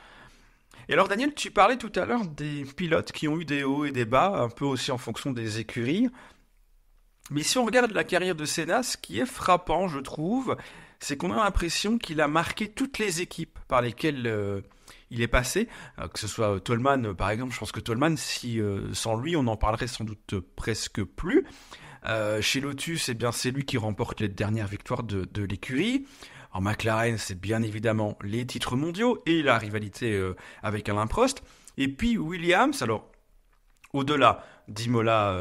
Et alors Daniel, tu parlais tout à l'heure des pilotes qui ont eu des hauts et des bas, un peu aussi en fonction des écuries. Mais si on regarde la carrière de Senna, ce qui est frappant, je trouve, c'est qu'on a l'impression qu'il a marqué toutes les équipes par lesquelles il est passé. Que ce soit Toleman, par exemple, je pense que Toleman, sans lui, on n'en parlerait sans doute presque plus. Chez Lotus, eh bien, c'est lui qui remporte les dernières victoires de l'écurie. En McLaren, c'est bien évidemment les titres mondiaux et la rivalité avec Alain Prost. Et puis Williams, alors au-delà d'Imola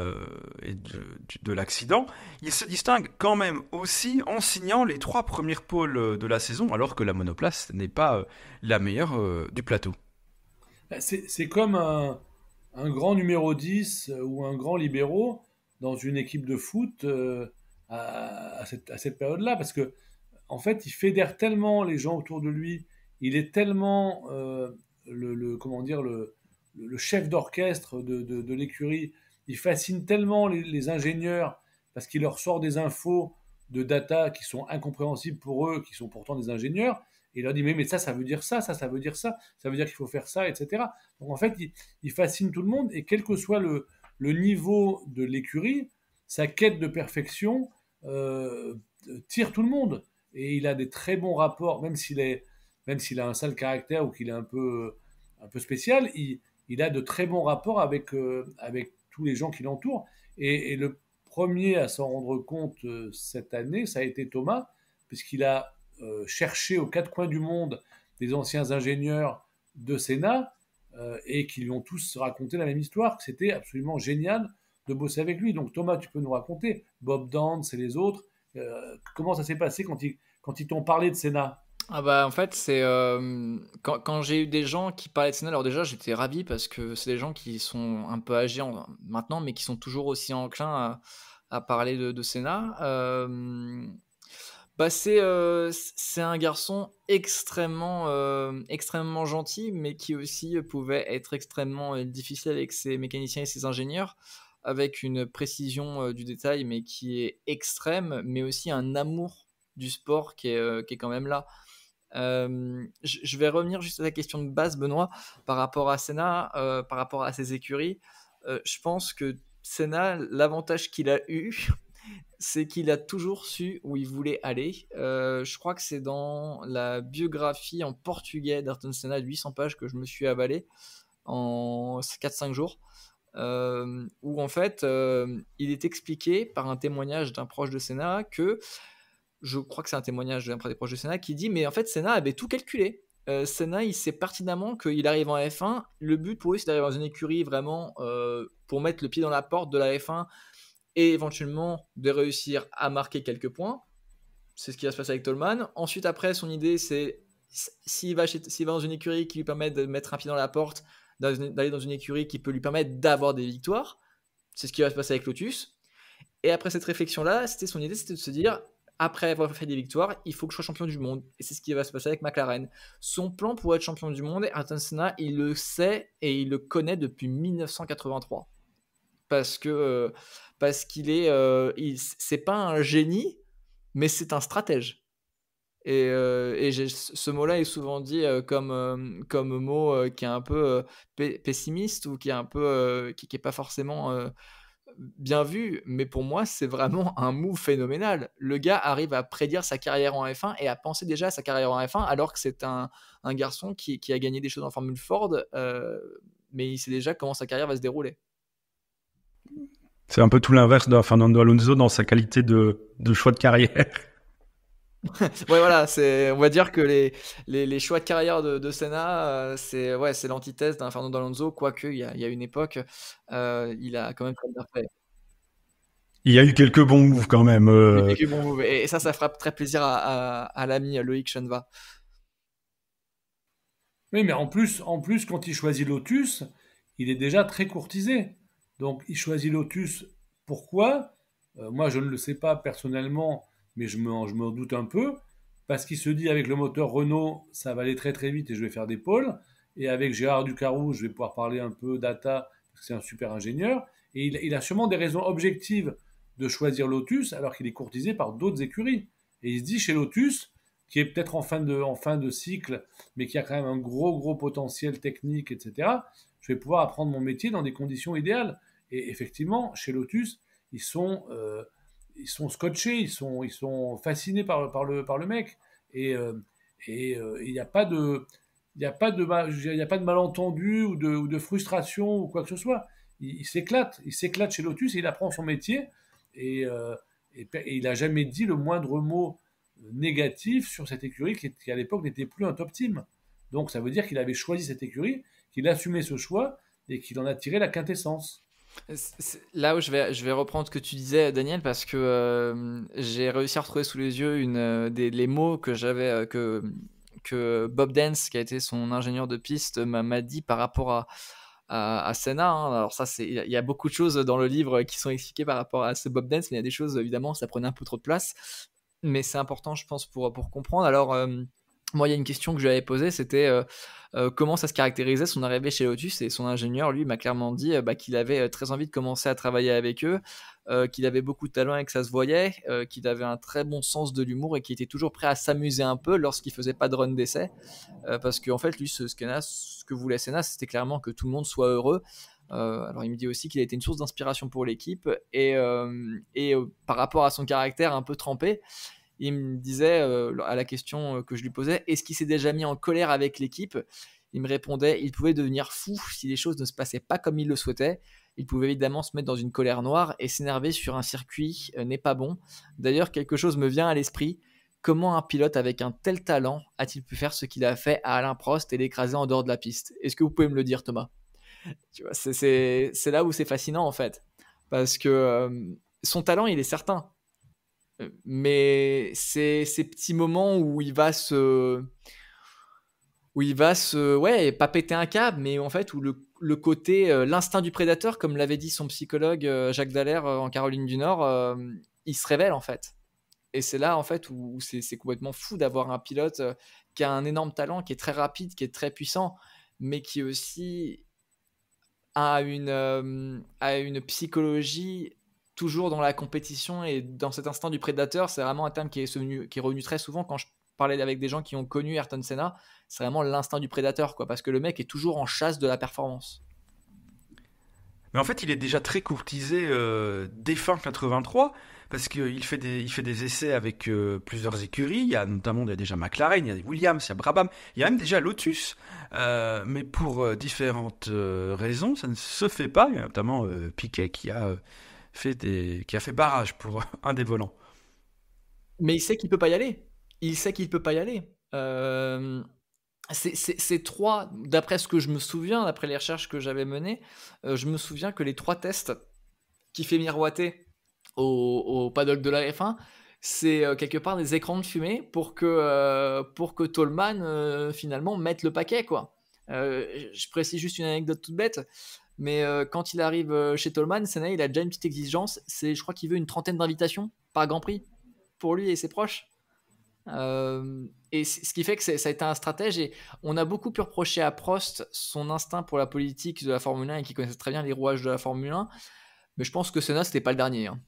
et de l'accident, il se distingue quand même aussi en signant les 3 premières pôles de la saison, alors que la monoplace n'est pas la meilleure du plateau. C'est comme un grand numéro 10 ou un grand libéro dans une équipe de foot à cette période-là, parce que en fait, il fédère tellement les gens autour de lui, il est tellement comment dire, le chef d'orchestre de l'écurie, il fascine tellement les ingénieurs parce qu'il leur sort des infos de data qui sont incompréhensibles pour eux, qui sont pourtant des ingénieurs, et il leur dit mais ça veut dire ça veut dire ça veut dire qu'il faut faire ça, etc. Donc en fait, il fascine tout le monde, et quel que soit le niveau de l'écurie, sa quête de perfection tire tout le monde. Et il a des très bons rapports, même s'il a un sale caractère ou qu'il est un peu spécial, il a de très bons rapports avec tous les gens qui l'entourent. Et le premier à s'en rendre compte cette année, ça a été Thomas, puisqu'il a cherché aux 4 coins du monde des anciens ingénieurs de Senna et qui lui ont tous raconté la même histoire, que c'était absolument génial de bosser avec lui. Donc Thomas, tu peux nous raconter, Bob Dance et les autres, comment ça s'est passé quand ils t'ont parlé de Senna? Ah bah en fait c'est quand j'ai eu des gens qui parlaient de Senna, alors déjà j'étais ravi parce que c'est des gens qui sont un peu âgés maintenant mais qui sont toujours aussi enclins à parler de Senna. Bah c'est un garçon extrêmement gentil, mais qui aussi pouvait être extrêmement difficile avec ses mécaniciens et ses ingénieurs, avec une précision du détail mais qui est extrême, mais aussi un amour du sport qui est quand même là. Je vais revenir juste à la question de base, Benoît, par rapport à Senna, par rapport à ses écuries. Je pense que Senna, l'avantage qu'il a eu, c'est qu'il a toujours su où il voulait aller. Je crois que c'est dans la biographie en portugais d'Ayrton Senna de 800 pages que je me suis avalé en 4-5 jours, où en fait il est expliqué par un témoignage d'un proche de Senna que, je crois que c'est un témoignage d'un des proches de Senna qui dit mais en fait Senna avait tout calculé. Senna il sait pertinemment qu'il arrive en F1, le but pour lui c'est d'arriver dans une écurie vraiment pour mettre le pied dans la porte de la F1 et éventuellement de réussir à marquer quelques points. C'est ce qui va se passer avec Toleman. Ensuite, après, son idée, c'est s'il va dans une écurie qui lui permet de mettre un pied dans la porte, d'aller dans une écurie qui peut lui permettre d'avoir des victoires. C'est ce qui va se passer avec Lotus. Et après cette réflexion-là, son idée, c'était de se dire, après avoir fait des victoires, il faut que je sois champion du monde. Et c'est ce qui va se passer avec McLaren. Son plan pour être champion du monde, Ayrton Senna, il le sait et il le connaît depuis 1983. Parce qu'il est, c'est pas un génie, mais c'est un stratège. Et ce mot-là est souvent dit comme mot qui est un peu pessimiste ou qui est un peu qui est pas forcément bien vu, mais pour moi c'est vraiment un move phénoménal. Le gars arrive à prédire sa carrière en F1 et à penser déjà à sa carrière en F1 alors que c'est un garçon qui a gagné des choses en Formule Ford, mais il sait déjà comment sa carrière va se dérouler. C'est un peu tout l'inverse de Fernando Alonso dans sa qualité de choix de carrière. Ouais, voilà, on va dire que les choix de carrière de Senna, c'est l'antithèse d'un Fernando Alonso, quoique il y a une époque, il a quand même très bien fait. Il y a eu quelques bons moves quand même. Quelques bons moves. Et ça fera très plaisir à l'ami Loïc Chenva. Oui, mais en plus, quand il choisit Lotus, il est déjà très courtisé. Donc, il choisit Lotus. Pourquoi ? Moi, je ne le sais pas personnellement, mais je me doute un peu. Parce qu'il se dit, avec le moteur Renault, ça va aller très très vite et je vais faire des pôles. Et avec Gérard Ducarroux, je vais pouvoir parler un peu data, parce que c'est un super ingénieur. Et il a sûrement des raisons objectives de choisir Lotus, alors qu'il est courtisé par d'autres écuries. Et il se dit, chez Lotus, qui est peut-être en fin de cycle, mais qui a quand même un gros potentiel technique, etc., je vais pouvoir apprendre mon métier dans des conditions idéales. Et effectivement, chez Lotus, ils sont scotchés, ils sont fascinés par le mec. Et il n'y a pas de malentendu ou de frustration ou quoi que ce soit. Il s'éclate chez Lotus et il apprend son métier. Et il n'a jamais dit le moindre mot négatif sur cette écurie qui à l'époque n'était plus un top team. Donc ça veut dire qu'il avait choisi cette écurie, qu'il assumait ce choix et qu'il en a tiré la quintessence. Là où je vais reprendre ce que tu disais, Daniel, parce que j'ai réussi à retrouver sous les yeux les mots que j'avais que Bob Dance, qui a été son ingénieur de piste, m'a dit par rapport à Senna. Hein. Alors ça, il y a beaucoup de choses dans le livre qui sont expliquées par rapport à ce Bob Dance, mais il y a des choses, évidemment, ça prenait un peu trop de place. Mais c'est important, je pense, pour comprendre. Alors, moi, il y a une question que je lui avais posée, c'était comment ça se caractérisait son arrivée chez Lotus, et son ingénieur, lui, m'a clairement dit qu'il avait très envie de commencer à travailler avec eux, qu'il avait beaucoup de talent et que ça se voyait, qu'il avait un très bon sens de l'humour et qu'il était toujours prêt à s'amuser un peu lorsqu'il faisait pas de run d'essai, parce qu'en fait, lui, ce que voulait Senna, c'était clairement que tout le monde soit heureux. Alors il me dit aussi qu'il a été une source d'inspiration pour l'équipe et par rapport à son caractère un peu trempé, il me disait à la question que je lui posais, est-ce qu'il s'est déjà mis en colère avec l'équipe ? Il me répondait, il pouvait devenir fou si les choses ne se passaient pas comme il le souhaitait. Il pouvait évidemment se mettre dans une colère noire et s'énerver sur un circuit n'est pas bon. D'ailleurs, quelque chose me vient à l'esprit. Comment un pilote avec un tel talent a-t-il pu faire ce qu'il a fait à Alain Prost et l'écraser en dehors de la piste ? Est-ce que vous pouvez me le dire, Thomas ? Tu vois, c'est là où c'est fascinant en fait, parce que son talent il est certain, mais c'est ces petits moments où il va pas péter un câble, mais en fait où le côté l'instinct du prédateur, comme l'avait dit son psychologue Jacques Dallaire en Caroline du Nord, il se révèle en fait. Et c'est là en fait où c'est complètement fou d'avoir un pilote qui a un énorme talent, qui est très rapide, qui est très puissant, mais qui aussi à une psychologie toujours dans la compétition et dans cet instinct du prédateur. C'est vraiment un terme qui est revenu très souvent quand je parlais avec des gens qui ont connu Ayrton Senna. C'est vraiment l'instinct du prédateur, quoi, parce que le mec est toujours en chasse de la performance. Mais en fait, il est déjà très courtisé dès fin 83, parce qu'il fait des essais avec plusieurs écuries. Il y a déjà McLaren, il y a Williams, il y a Brabham, il y a même déjà Lotus. Mais pour différentes raisons, ça ne se fait pas. Il y a notamment Piquet qui a fait barrage pour un des volants. Mais il sait qu'il peut pas y aller. Il sait qu'il peut pas y aller. C'est trois, d'après ce que je me souviens, d'après les recherches que j'avais menées, je me souviens que les 3 tests qui fait miroiter au paddock de la F1, c'est quelque part des écrans de fumée pour que Toleman finalement mette le paquet, quoi. Je précise juste une anecdote toute bête, mais quand il arrive chez Toleman, Senna, il a déjà une petite exigence, je crois qu'il veut une 30aine d'invitations par Grand Prix pour lui et ses proches. Et ce qui fait que ça a été un stratège, et on a beaucoup pu reprocher à Prost son instinct pour la politique de la Formule 1 et qui connaissait très bien les rouages de la Formule 1, mais je pense que Senna c'était pas le dernier, hein.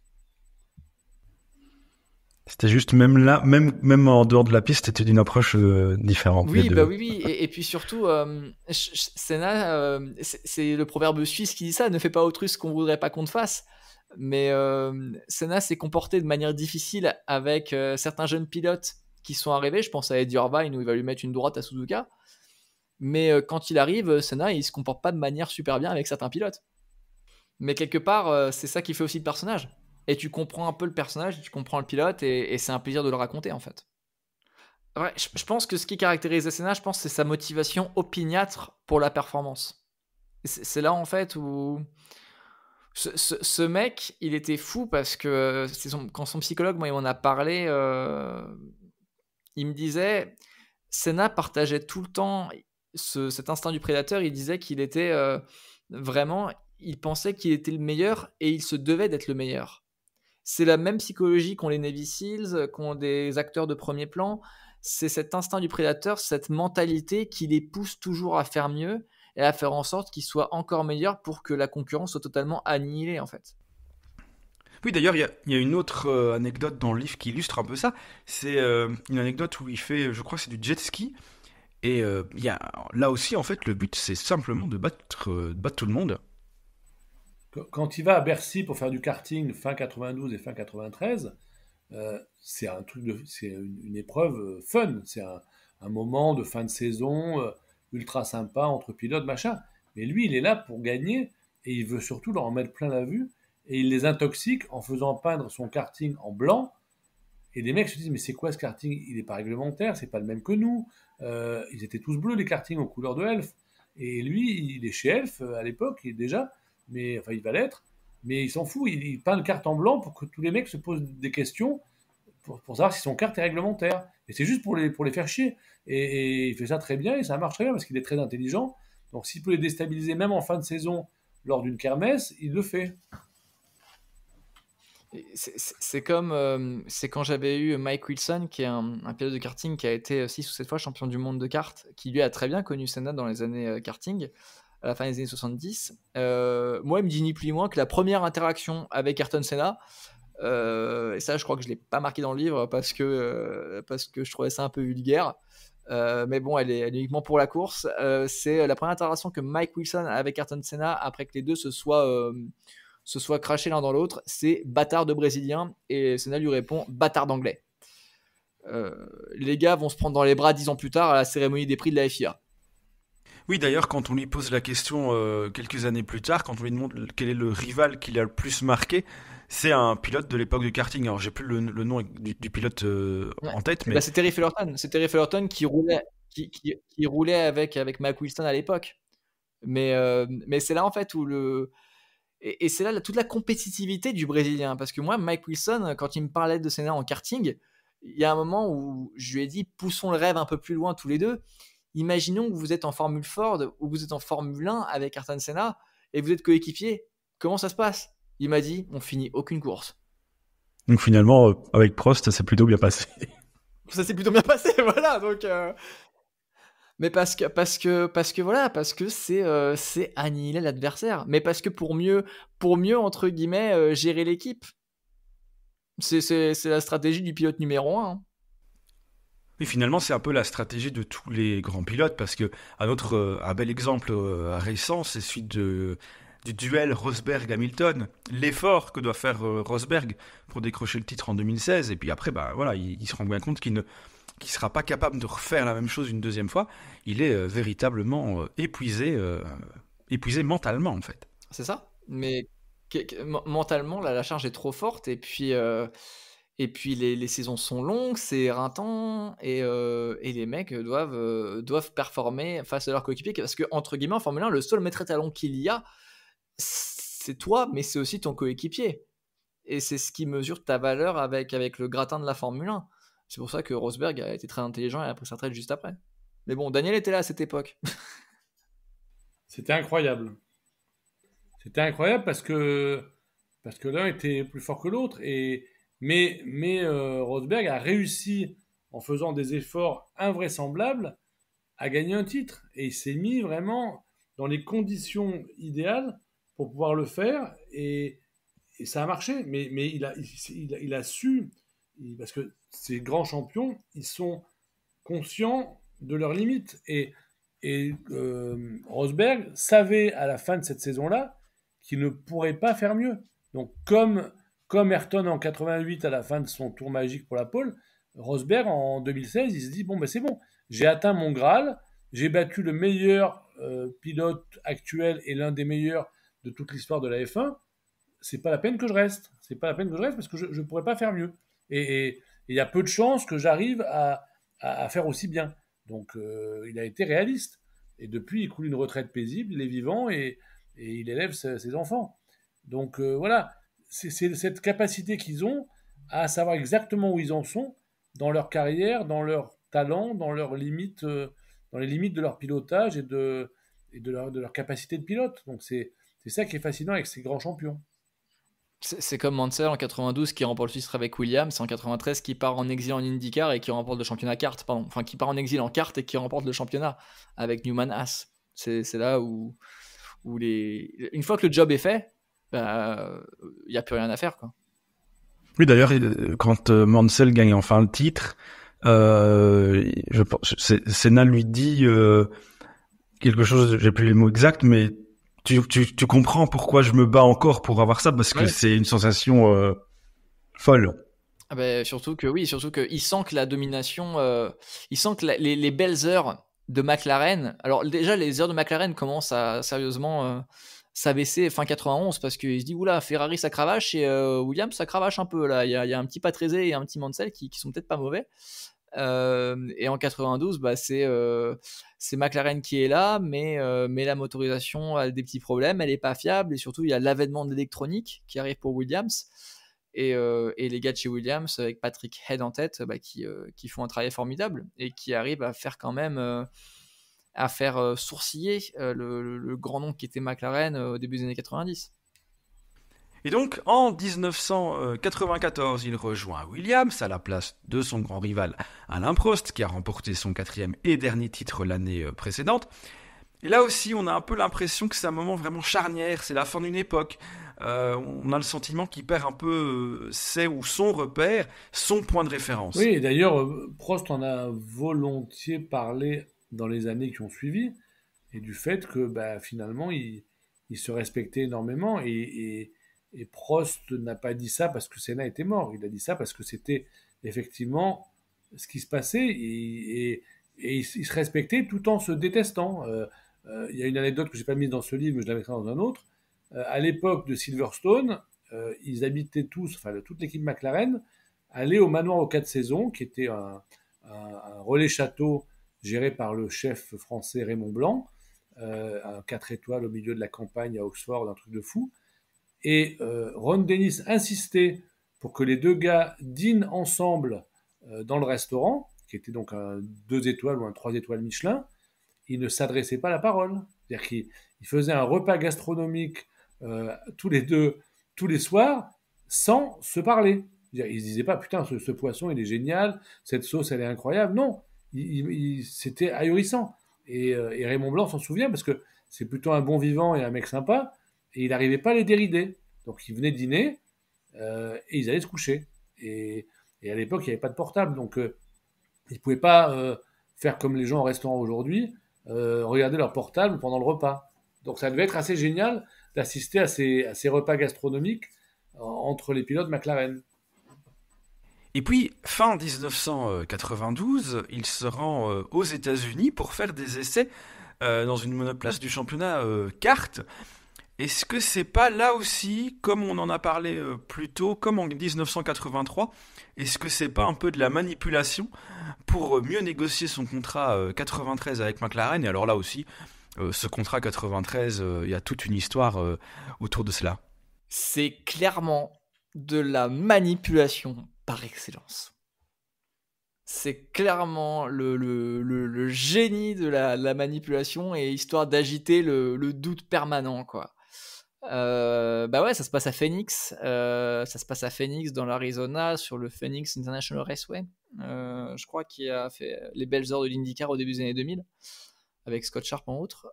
C'était juste même là, même en dehors de la piste, c'était d'une approche différente. Oui, oui. Et puis surtout, Senna, c'est le proverbe suisse qui dit ça, ne fais pas autrui ce qu'on voudrait pas qu'on te fasse. Mais Senna s'est comporté de manière difficile avec certains jeunes pilotes qui sont arrivés. Je pense à Eddie Irvine où il va lui mettre une droite à Suzuka. Mais quand il arrive, Senna, il se comporte pas de manière super bien avec certains pilotes. Mais quelque part, c'est ça qui fait aussi le personnage. Et tu comprends un peu le personnage, tu comprends le pilote, et c'est un plaisir de le raconter, en fait. Ouais, je pense que ce qui caractérise Senna, c'est sa motivation opiniâtre pour la performance. C'est là, en fait, où ce mec, il était fou parce que quand son psychologue, moi, il m'en a parlé, il me disait, Senna partageait tout le temps cet instinct du prédateur. Il disait qu'il était vraiment, il pensait qu'il était le meilleur et il se devait d'être le meilleur. C'est la même psychologie qu'ont les Navy Seals, qu'ont des acteurs de premier plan. C'est cet instinct du prédateur, cette mentalité qui les pousse toujours à faire mieux et à faire en sorte qu'ils soient encore meilleurs pour que la concurrence soit totalement annihilée, en fait. Oui, d'ailleurs, il y a une autre anecdote dans le livre qui illustre un peu ça. C'est une anecdote où il fait, je crois que c'est du jet ski. Et là aussi, en fait, le but, c'est simplement de battre tout le monde. Quand il va à Bercy pour faire du karting fin 92 et fin 93, c'est une épreuve fun. C'est un moment de fin de saison ultra sympa entre pilotes, machin. Mais lui, il est là pour gagner et il veut surtout leur en mettre plein la vue. Et il les intoxique en faisant peindre son karting en blanc. Et les mecs se disent, mais c'est quoi ce karting? Il n'est pas réglementaire, c'est pas le même que nous. Ils étaient tous bleus, les kartings aux couleurs de Elf. Et lui, il est chez Elf à l'époque, déjà. Mais enfin, il va l'être. Mais il s'en fout, il peint le kart en blanc pour que tous les mecs se posent des questions pour savoir si son kart est réglementaire. Et c'est juste pour les faire chier. Et il fait ça très bien et ça marche très bien parce qu'il est très intelligent. Donc s'il peut les déstabiliser même en fin de saison lors d'une kermesse, il le fait. C'est quand j'avais eu Mike Wilson, qui est un pilote de karting qui a été 6 ou 7 fois champion du monde de kart, qui lui a très bien connu Senna dans les années karting, à la fin des années 70. Moi, il me dit ni plus ni moins que la première interaction avec Ayrton Senna, et ça, je crois que je ne l'ai pas marqué dans le livre parce que je trouvais ça un peu vulgaire. Mais bon, elle est uniquement pour la course. C'est la première interaction que Mike Wilson a avec Ayrton Senna après que les deux se soient crachés l'un dans l'autre. C'est bâtard de brésilien, et Senna lui répond bâtard d'anglais. Les gars vont se prendre dans les bras 10 ans plus tard à la cérémonie des prix de la FIA. Oui, d'ailleurs, quand on lui pose la question quelques années plus tard, quand on lui demande quel est le rival qui l'a le plus marqué, c'est un pilote de l'époque du karting. Alors, j'ai plus le nom du pilote en tête, mais... Bah, c'est Terry Fullerton. C'est Terry Fullerton qui roulait avec Mike Wilson à l'époque. Mais c'est là, en fait, où Et c'est là toute la compétitivité du Brésilien. Parce que moi, Mike Wilson, quand il me parlait de Senna en karting, il y a un moment où je lui ai dit, poussons le rêve un peu plus loin tous les deux. Imaginons que vous êtes en Formule Ford ou vous êtes en Formule 1 avec Ayrton Senna et vous êtes coéquipier. Comment ça se passe? Il m'a dit, on finit aucune course. Donc finalement, avec Prost, ça s'est plutôt bien passé. Ça s'est plutôt bien passé, voilà. Donc, mais parce que voilà, parce que c'est annihiler l'adversaire. Mais parce que pour mieux entre guillemets gérer l'équipe. C'est la stratégie du pilote numéro 1. Oui, finalement, c'est un peu la stratégie de tous les grands pilotes, parce que un bel exemple récent, c'est celui du duel Rosberg-Hamilton, l'effort que doit faire Rosberg pour décrocher le titre en 2016, et puis après, bah voilà, il se rend bien compte qu'il ne sera pas capable de refaire la même chose une deuxième fois. Il est véritablement épuisé mentalement en fait. C'est ça. Mais mentalement, la charge est trop forte. Et puis les saisons sont longues, c'est éreintant. Et les mecs doivent performer face à leur coéquipier. Parce que, entre guillemets, en Formule 1, le seul maître étalon qu'il y a, c'est toi, mais c'est aussi ton coéquipier. Et c'est ce qui mesure ta valeur avec le gratin de la Formule 1. C'est pour ça que Rosberg a été très intelligent et a pris sa retraite juste après. Mais bon, Daniel était là à cette époque. C'était incroyable. C'était incroyable parce que l'un était plus fort que l'autre. Mais Rosberg a réussi, en faisant des efforts invraisemblables, à gagner un titre. Et il s'est mis vraiment dans les conditions idéales pour pouvoir le faire. Et ça a marché. Mais il a su, parce que ces grands champions, ils sont conscients de leurs limites. Et Rosberg savait à la fin de cette saison-là qu'il ne pourrait pas faire mieux. Donc comme Ayrton en 88 à la fin de son tour magique pour la pole, Rosberg en 2016, il se dit bon ben c'est bon, j'ai atteint mon Graal, j'ai battu le meilleur pilote actuel et l'un des meilleurs de toute l'histoire de la F1. C'est pas la peine que je reste. C'est pas la peine que je reste parce que je pourrais pas faire mieux. Et il y a peu de chances que j'arrive à faire aussi bien. Donc il a été réaliste. Et depuis, il coule une retraite paisible, il est vivant et il élève ses enfants. Donc voilà, c'est cette capacité qu'ils ont à savoir exactement où ils en sont dans leur carrière, dans leur talent, dans leurs limites, dans les limites de leur pilotage et de leur capacité de pilote. Donc c'est ça qui est fascinant avec ces grands champions. C'est comme Mansell en 92 qui remporte le titre avec Williams, en 93 qui part en exil en IndyCar et qui remporte le championnat kart, pardon. Enfin, qui part en exil en kart et qui remporte le championnat avec Newman Haas. C'est là où une fois que le job est fait, bah, il n'y a plus rien à faire, quoi. Oui, d'ailleurs, quand Mansell gagne enfin le titre, je pense, Senna lui dit quelque chose, j'ai plus les mots exacts, mais tu comprends pourquoi je me bats encore pour avoir ça, parce que c'est une sensation folle. Ah bah, surtout que il sent que la domination, il sent que les belles heures de McLaren, alors déjà les heures de McLaren commencent à sérieusement s'abaisser fin 91 parce qu'il se dit oula, Ferrari ça cravache et Williams ça cravache un peu là, il y a un petit Patrese et un petit Mansell qui sont peut-être pas mauvais. Et en 92, bah, c'est McLaren qui est là, mais la motorisation a des petits problèmes, elle est pas fiable et surtout il y a l'avènement de l'électronique qui arrive pour Williams et les gars de chez Williams avec Patrick Head en tête, bah, qui font un travail formidable et qui arrivent à faire quand même sourciller le grand nom qui était McLaren au début des années 90. Et donc, en 1994, il rejoint Williams à la place de son grand rival Alain Prost, qui a remporté son 4e et dernier titre l'année précédente. Et là aussi, on a un peu l'impression que c'est un moment vraiment charnière, c'est la fin d'une époque. On a le sentiment qu'il perd un peu ses ou son repère, son point de référence. Oui, et d'ailleurs, Prost en a volontiers parlé dans les années qui ont suivi, et du fait que bah, finalement, il se respectait énormément, et Prost n'a pas dit ça parce que Senna était mort, il a dit ça parce que c'était effectivement ce qui se passait, et il se respectait tout en se détestant. Il y a une anecdote que je n'ai pas mise dans ce livre, mais je la mettrai dans un autre. À l'époque de Silverstone, ils habitaient tous, enfin toute l'équipe McLaren, allait au manoir aux 4 saisons, qui était un relais château géré par le chef français Raymond Blanc, un 4 étoiles au milieu de la campagne à Oxford, un truc de fou. Et Ron Dennis insistait pour que les deux gars dînent ensemble dans le restaurant, qui était donc un 2 étoiles ou un 3 étoiles Michelin. Ils ne s'adressaient pas la parole. C'est-à-dire qu'ils faisaient un repas gastronomique tous les deux, tous les soirs, sans se parler. Ils ne se disaient pas, putain, ce poisson, il est génial, cette sauce, elle est incroyable. Non, c'était ahurissant. Et Raymond Blanc s'en souvient, parce que c'est plutôt un bon vivant et un mec sympa, et il n'arrivait pas à les dérider. Donc ils venaient dîner, et ils allaient se coucher. Et à l'époque, il n'y avait pas de portable, donc ils ne pouvaient pas faire comme les gens au restaurant aujourd'hui, regarder leur portable pendant le repas. Donc ça devait être assez génial d'assister à ces repas gastronomiques entre les pilotes McLaren. Et puis, fin 1992, il se rend aux États-Unis pour faire des essais dans une monoplace du championnat kart. Est-ce que c'est pas là aussi, comme on en a parlé plus tôt, comme en 1983, est-ce que c'est pas un peu de la manipulation pour mieux négocier son contrat 93 avec McLaren? Et alors là aussi, ce contrat 93, il y a toute une histoire autour de cela. C'est clairement de la manipulation par excellence. C'est clairement le génie de la manipulation et histoire d'agiter le doute permanent, quoi. Bah ouais, ça se passe à Phoenix. Ça se passe à Phoenix dans l'Arizona sur le Phoenix International Raceway. Je crois qu'il a fait les belles heures de l'IndyCar au début des années 2000 avec Scott Sharp entre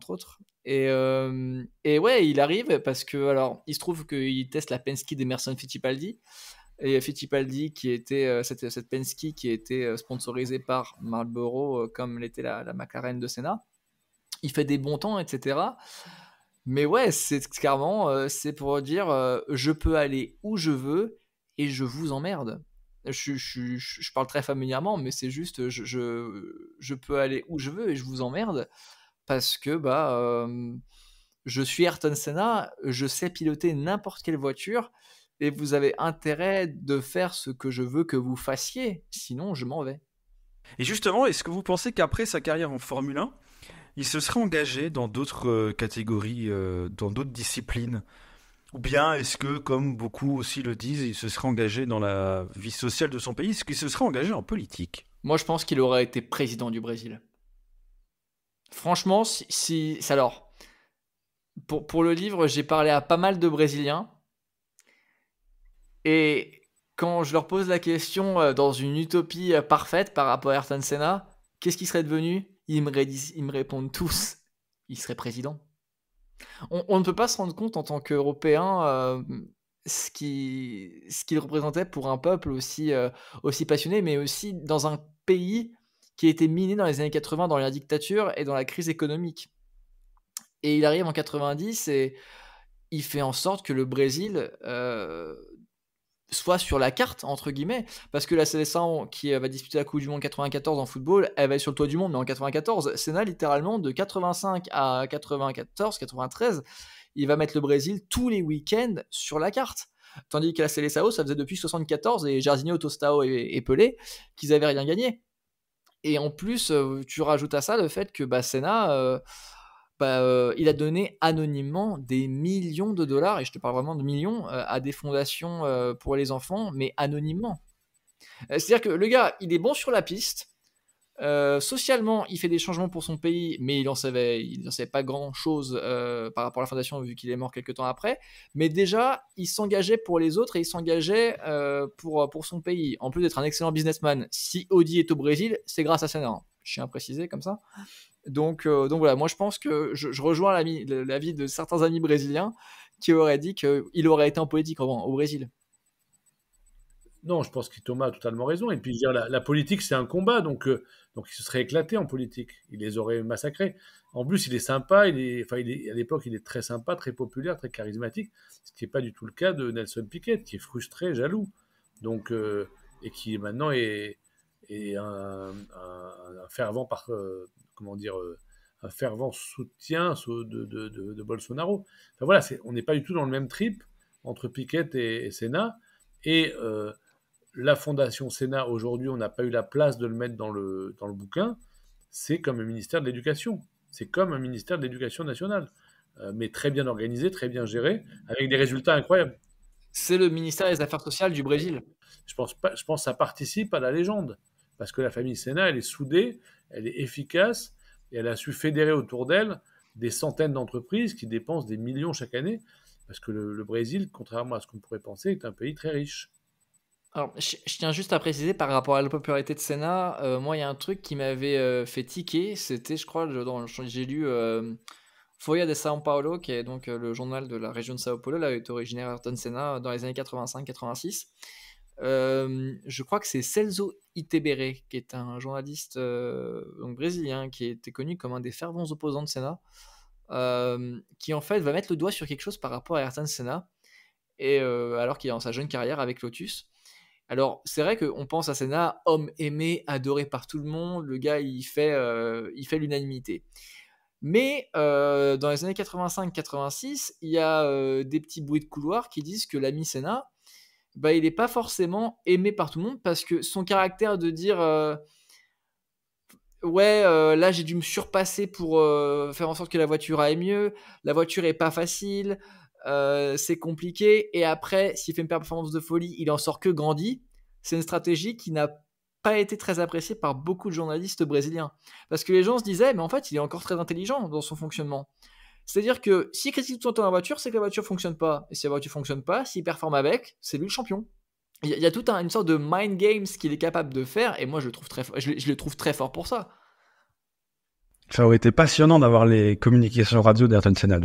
autres. Et ouais, il arrive parce que alors il se trouve qu'il teste la Penske d'Emerson Fittipaldi. Et Fittipaldi qui était cette Penske qui était sponsorisée par Marlboro comme l'était la McLaren de Senna. Il fait des bons temps, etc. Mais ouais, c'est clairement, c'est pour dire je peux aller où je veux et je vous emmerde. Je parle très familièrement, mais c'est juste je peux aller où je veux et je vous emmerde parce que je suis Ayrton Senna, je sais piloter n'importe quelle voiture et vous avez intérêt de faire ce que je veux que vous fassiez, sinon je m'en vais. Et justement, est-ce que vous pensez qu'après sa carrière en Formule 1, il se serait engagé dans d'autres catégories, dans d'autres disciplines? Ou bien est-ce que, comme beaucoup aussi le disent, il se serait engagé dans la vie sociale de son pays? Est-ce qu'il se serait engagé en politique? Moi, je pense qu'il aurait été président du Brésil. Franchement, alors, pour le livre, j'ai parlé à pas mal de Brésiliens. Et quand je leur pose la question dans une utopie parfaite par rapport à Ayrton Senna, qu'est-ce qu'il serait devenu? Ils me répondent tous, il serait président. On ne peut pas se rendre compte en tant qu'Européen ce qu'il représentait pour un peuple aussi passionné, mais aussi dans un pays qui a été miné dans les années 80 dans la dictature et dans la crise économique. Et il arrive en 90 et il fait en sorte que le Brésil soit sur la carte, entre guillemets, parce que la sélection qui va disputer la Coupe du Monde 94 en football, elle va être sur le toit du monde, mais en 94, Senna, littéralement, de 85 à 94, 93, il va mettre le Brésil tous les week-ends sur la carte. Tandis que la Seleção, ça faisait depuis 74, et Jarzinho, Tostão et Pelé, qu'ils avaient rien gagné. Et en plus, tu rajoutes à ça le fait que Senna... il a donné anonymement des millions de dollars, et je te parle vraiment de millions, à des fondations pour les enfants, mais anonymement. C'est-à-dire que le gars, il est bon sur la piste, socialement, il fait des changements pour son pays, mais il n'en savait pas grand-chose par rapport à la fondation, vu qu'il est mort quelques temps après, mais déjà, il s'engageait pour les autres, et il s'engageait pour son pays. En plus d'être un excellent businessman, si Audi est au Brésil, c'est grâce à Senna. Je tiens à préciser comme ça. Donc voilà, moi je pense que je rejoins l'avis de certains amis brésiliens qui auraient dit qu'il aurait été en politique au Brésil. Non, je pense que Thomas a totalement raison. Et puis dire la politique c'est un combat, donc il se serait éclaté en politique. Il les aurait massacrés. En plus, il est sympa, à l'époque il est très sympa, très populaire, très charismatique, ce qui n'est pas du tout le cas de Nelson Piquet, qui est frustré, jaloux, donc et qui maintenant est un fervent un fervent soutien de Bolsonaro. Enfin voilà, on n'est pas du tout dans le même trip entre Piquet et Senna. Et la fondation Senna, aujourd'hui, on n'a pas eu la place de le mettre dans le bouquin. C'est comme un ministère de l'Éducation. C'est comme un ministère de l'Éducation nationale. Mais très bien organisé, très bien géré, avec des résultats incroyables. C'est le ministère des Affaires sociales du Brésil. Je pense que ça participe à la légende. Parce que la famille Senna, elle est soudée, elle est efficace, et elle a su fédérer autour d'elle des centaines d'entreprises qui dépensent des millions chaque année. Parce que le Brésil, contrairement à ce qu'on pourrait penser, est un pays très riche. Alors, je tiens juste à préciser par rapport à la popularité de Senna, moi il y a un truc qui m'avait fait tiquer, c'était, je crois, j'ai lu Folha de São Paulo, qui est donc le journal de la région de São Paulo, là est originaire Ayrton Senna dans les années 85-86. Je crois que c'est Celso Itebere, qui est un journaliste donc brésilien, qui était connu comme un des fervents opposants de Senna. qui en fait va mettre le doigt sur quelque chose par rapport à Ayrton Senna, et alors qu'il est dans sa jeune carrière avec Lotus. Alors, c'est vrai qu'on pense à Senna, homme aimé, adoré par tout le monde, le gars, il fait l'unanimité. Mais dans les années 85-86, il y a des petits bruits de couloir qui disent que l'ami Senna, bah, il n'est pas forcément aimé par tout le monde, parce que son caractère de dire ouais, là j'ai dû me surpasser pour faire en sorte que la voiture aille mieux, la voiture est pas facile, c'est compliqué, et après, s'il fait une performance de folie, il en sort que grandi. C'est une stratégie qui n'a pas été très appréciée par beaucoup de journalistes brésiliens. Parce que les gens se disaient, mais en fait, il est encore très intelligent dans son fonctionnement. C'est-à-dire que s'il critique tout le temps la voiture, c'est que la voiture fonctionne pas. Et si la voiture fonctionne pas, s'il performe avec, c'est lui le champion. Il y a toute une sorte de mind games qu'il est capable de faire, et moi je le trouve je le trouve très fort pour ça. Ça aurait été passionnant d'avoir les communications radio d'Ayrton Senna.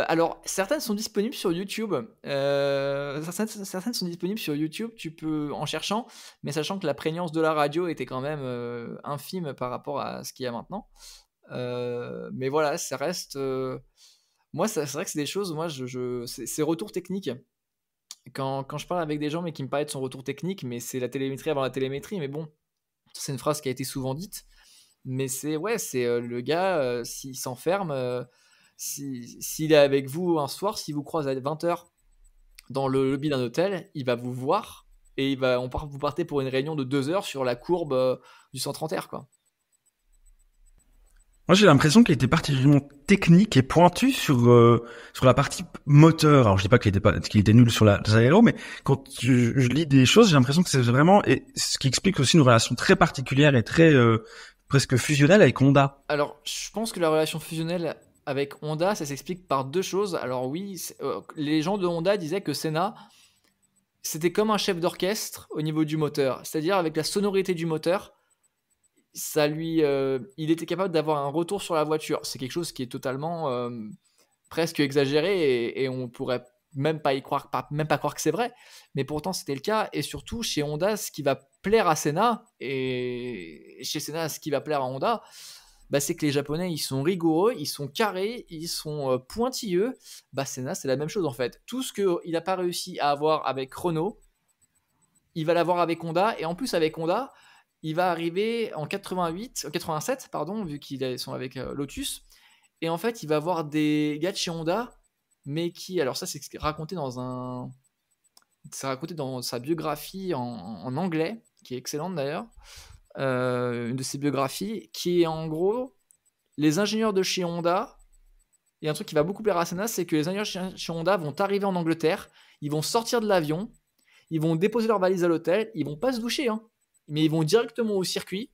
Alors, certaines sont disponibles sur YouTube. Certaines sont disponibles sur YouTube, tu peux en cherchant, mais sachant que la prégnance de la radio était quand même infime par rapport à ce qu'il y a maintenant. Mais voilà, ça reste. Moi, c'est vrai que c'est des choses. Moi, c'est retour technique. Quand je parle avec des gens, mais qui me parlaient de son retour technique, mais c'est la télémétrie avant la télémétrie. Mais bon, c'est une phrase qui a été souvent dite. Mais c'est le gars, s'il s'enferme, s'il est avec vous un soir, s'il vous croise à 20h dans le lobby d'un hôtel, il va vous voir et vous partez pour une réunion de 2 heures sur la courbe du 130R, quoi. Moi, j'ai l'impression qu'il était particulièrement technique et pointu sur la partie moteur. Alors, je dis pas qu'il était nul sur les aéros, mais quand je lis des choses, j'ai l'impression que c'est vraiment, et ce qui explique aussi une relation très particulière et très presque fusionnelle avec Honda. Alors, je pense que la relation fusionnelle avec Honda, ça s'explique par 2 choses. Alors oui, les gens de Honda disaient que Senna, c'était comme un chef d'orchestre au niveau du moteur. C'est-à-dire, avec la sonorité du moteur, il était capable d'avoir un retour sur la voiture. C'est quelque chose qui est totalement presque exagéré, et on pourrait même pas croire que c'est vrai, mais pourtant c'était le cas. Et surtout chez Honda, ce qui va plaire à Senna, et chez Senna, ce qui va plaire à Honda, bah, c'est que les Japonais, ils sont rigoureux, ils sont carrés, ils sont pointilleux. Bah, Senna, c'est la même chose en fait. Tout ce qu'il n'a pas réussi à avoir avec Renault, il va l'avoir avec Honda. Et en plus, avec Honda, il va arriver en 87, pardon, vu qu'ils sont avec Lotus. Et en fait, il va avoir des gars de chez Honda, mais qui, alors ça, c'est raconté dans sa biographie en anglais, qui est excellente d'ailleurs, une de ses biographies, qui est en gros, les ingénieurs de chez Honda. Et un truc qui va beaucoup plaire à Senna, c'est que les ingénieurs chez Honda vont arriver en Angleterre, ils vont sortir de l'avion, ils vont déposer leur valise à l'hôtel, ils vont pas se doucher, hein, mais ils vont directement au circuit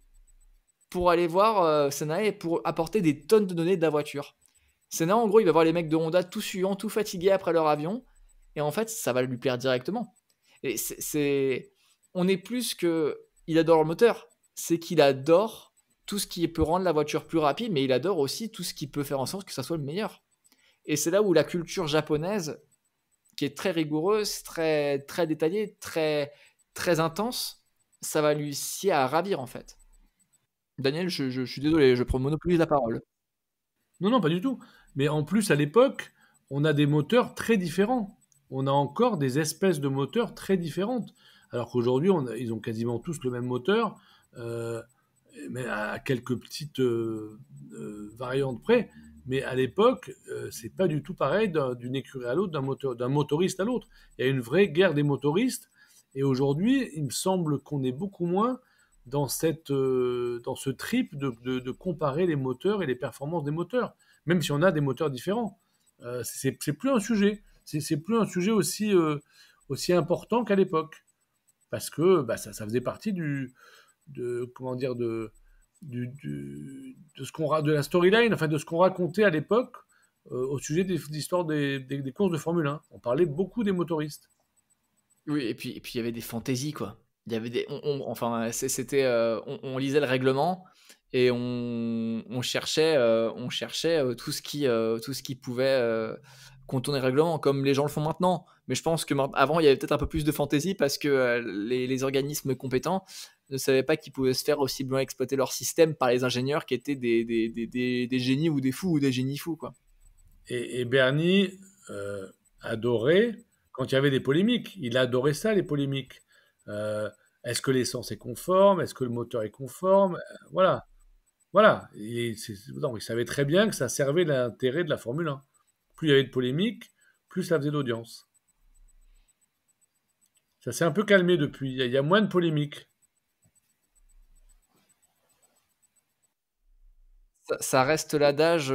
pour aller voir Senna et pour apporter des tonnes de données de la voiture. Senna, en gros, il va voir les mecs de Honda tout suants, tout fatigués après leur avion, et en fait, ça va lui plaire directement. Et on est plus que il adore le moteur, c'est qu'il adore tout ce qui peut rendre la voiture plus rapide, mais il adore aussi tout ce qui peut faire en sorte que ça soit le meilleur. Et c'est là où la culture japonaise, qui est très rigoureuse, très, très détaillée, très, très intense, ça va lui scier à ravir en fait. Daniel, je suis désolé, je monopolise la parole. Non, pas du tout. Mais en plus, à l'époque, on a des moteurs très différents. On a encore des espèces de moteurs très différentes. Alors qu'aujourd'hui, ils ont quasiment tous le même moteur, mais à quelques petites variantes près. Mais à l'époque, c'est pas du tout pareil d'une écurie à l'autre, d'un motoriste à l'autre. Il y a une vraie guerre des motoristes. Et aujourd'hui, il me semble qu'on est beaucoup moins dans ce trip de comparer les moteurs et les performances des moteurs, même si on a des moteurs différents. C'est plus un sujet. C'est plus un sujet aussi important qu'à l'époque, parce que ça faisait partie de la storyline, enfin de ce qu'on racontait à l'époque au sujet des histoires des courses de Formule 1. On parlait beaucoup des motoristes. Oui, et puis il y avait des fantaisies, quoi. Il y avait on lisait le règlement et on cherchait tout ce qui pouvait contourner le règlement, comme les gens le font maintenant. Mais je pense que avant, il y avait peut-être un peu plus de fantaisie, parce que les organismes compétents ne savaient pas qu'ils pouvaient se faire aussi bien exploiter leur système par les ingénieurs qui étaient des génies ou des fous ou des génies fous, quoi. Et Bernie adorait quand il y avait des polémiques. Il adorait ça, les polémiques. Est-ce que l'essence est conforme? Est-ce que le moteur est conforme? Voilà. Voilà. Non, il savait très bien que ça servait l'intérêt de la Formule 1. Plus il y avait de polémiques, plus ça faisait d'audience. Ça s'est un peu calmé depuis. Il y a moins de polémiques. Ça reste l'adage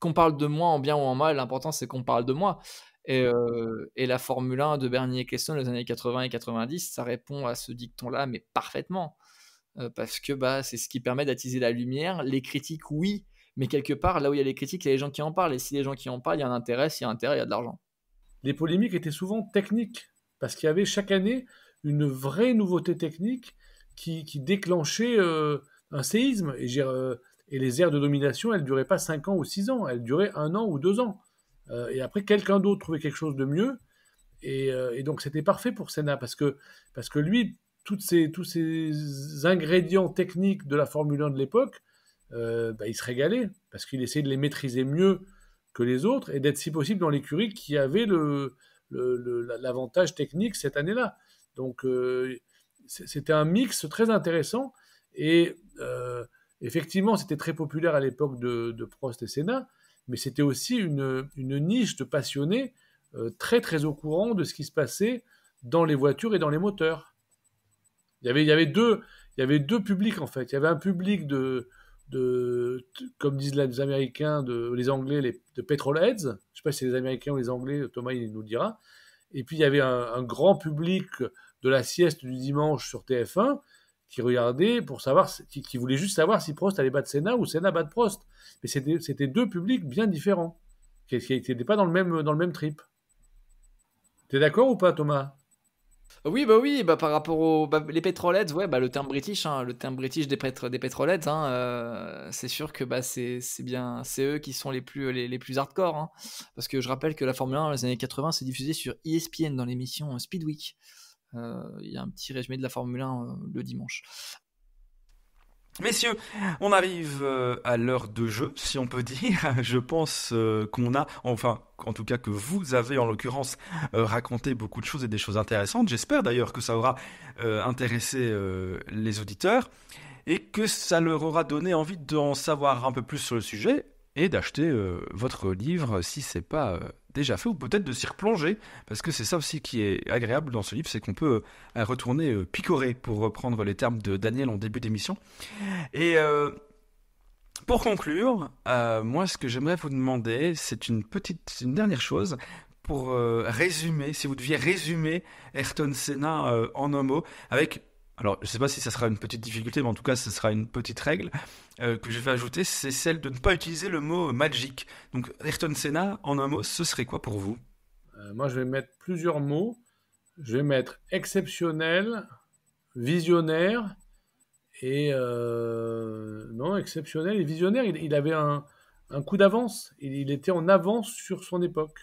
qu'on parle de moi en bien ou en mal, l'important c'est qu'on parle de moi. Et la Formule 1 de Bernie Ecclestone dans les années 80 et 90, ça répond à ce dicton-là, mais parfaitement. Parce que c'est ce qui permet d'attiser la lumière. Les critiques, oui, mais quelque part, là où il y a les critiques, il y a les gens qui en parlent. Et si les gens qui en parlent, il y a un intérêt. S'il y a un intérêt, il y a de l'argent. Les polémiques étaient souvent techniques, parce qu'il y avait chaque année une vraie nouveauté technique qui déclenchait un séisme. Et les ères de domination, elles ne duraient pas 5 ans ou 6 ans, elles duraient 1 an ou 2 ans. Et après, quelqu'un d'autre trouvait quelque chose de mieux. Et donc, c'était parfait pour Senna, parce que lui, tous ces ingrédients techniques de la Formule 1 de l'époque, il se régalait, parce qu'il essayait de les maîtriser mieux que les autres, et d'être si possible dans l'écurie qui avait l'avantage technique cette année-là. Donc, c'était un mix très intéressant, et effectivement, c'était très populaire à l'époque de Prost et Senna, mais c'était aussi une niche de passionnés très très au courant de ce qui se passait dans les voitures et dans les moteurs. Il y avait deux publics en fait. Il y avait un public comme disent les Américains, les Anglais, de petrolheads. Je ne sais pas si c'est les Américains ou les Anglais, Thomas il nous dira. Et puis il y avait un grand public de la sieste du dimanche sur TF1 qui regardait pour savoir, qui voulait juste savoir si Prost allait battre Senna ou Senna battre Prost. Mais c'était deux publics bien différents, qui n'étaient pas dans le même trip. T'es d'accord ou pas, Thomas? Oui, par rapport aux les petrolheads, ouais, le terme british, le terme british des petrolheads, c'est sûr que c'est eux qui sont les plus hardcore, hein. Parce que je rappelle que la Formule 1 dans les années 80 c'est diffusé sur ESPN dans l'émission Speed Week. Il y a un petit résumé de la Formule 1 le dimanche. Messieurs, on arrive à l'heure de jeu, si on peut dire. Je pense qu'on a, enfin, en tout cas que vous avez en l'occurrence raconté beaucoup de choses et des choses intéressantes. J'espère d'ailleurs que ça aura intéressé les auditeurs et que ça leur aura donné envie d'en savoir un peu plus sur le sujet et d'acheter votre livre si c'est pas déjà fait, ou peut-être de s'y replonger, parce que c'est ça aussi qui est agréable dans ce livre, c'est qu'on peut retourner picorer, pour reprendre les termes de Daniel en début d'émission. Et pour conclure, moi ce que j'aimerais vous demander, c'est une dernière chose, pour résumer, si vous deviez résumer Ayrton Senna en un mot, avec... Alors, je ne sais pas si ça sera une petite difficulté, mais en tout cas, ce sera une petite règle que je vais ajouter, c'est celle de ne pas utiliser le mot magique. Donc, Ayrton Senna, en un mot, ce serait quoi pour vous? Moi, je vais mettre plusieurs mots. Je vais mettre exceptionnel, visionnaire, et... non, exceptionnel et visionnaire. Il avait un coup d'avance. Il était en avance sur son époque.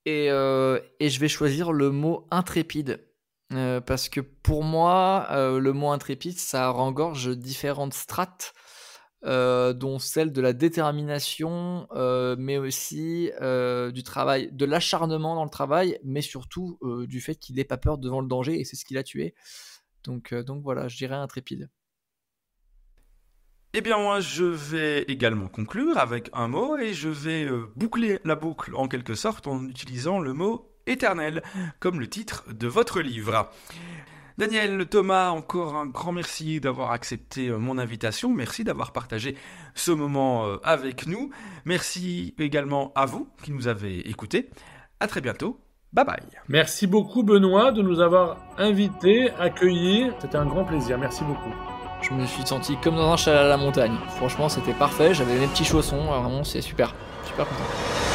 Et je vais choisir le mot intrépide. Parce que pour moi, le mot intrépide, ça regorge différentes strates, dont celle de la détermination, mais aussi du travail, de l'acharnement dans le travail, mais surtout du fait qu'il n'ait pas peur devant le danger, et c'est ce qui l'a tué. Donc voilà, je dirais intrépide. Eh bien moi je vais également conclure avec un mot, et je vais boucler la boucle en quelque sorte en utilisant le mot éternel, comme le titre de votre livre. Daniel, Thomas, encore un grand merci d'avoir accepté mon invitation. Merci d'avoir partagé ce moment avec nous. Merci également à vous qui nous avez écoutés. À très bientôt. Bye bye. Merci beaucoup Benoît de nous avoir invités, accueillis. C'était un grand plaisir. Merci beaucoup. Je me suis senti comme dans un chalet à la montagne. Franchement, c'était parfait. J'avais mes petits chaussons. Vraiment, c'est super. Super content.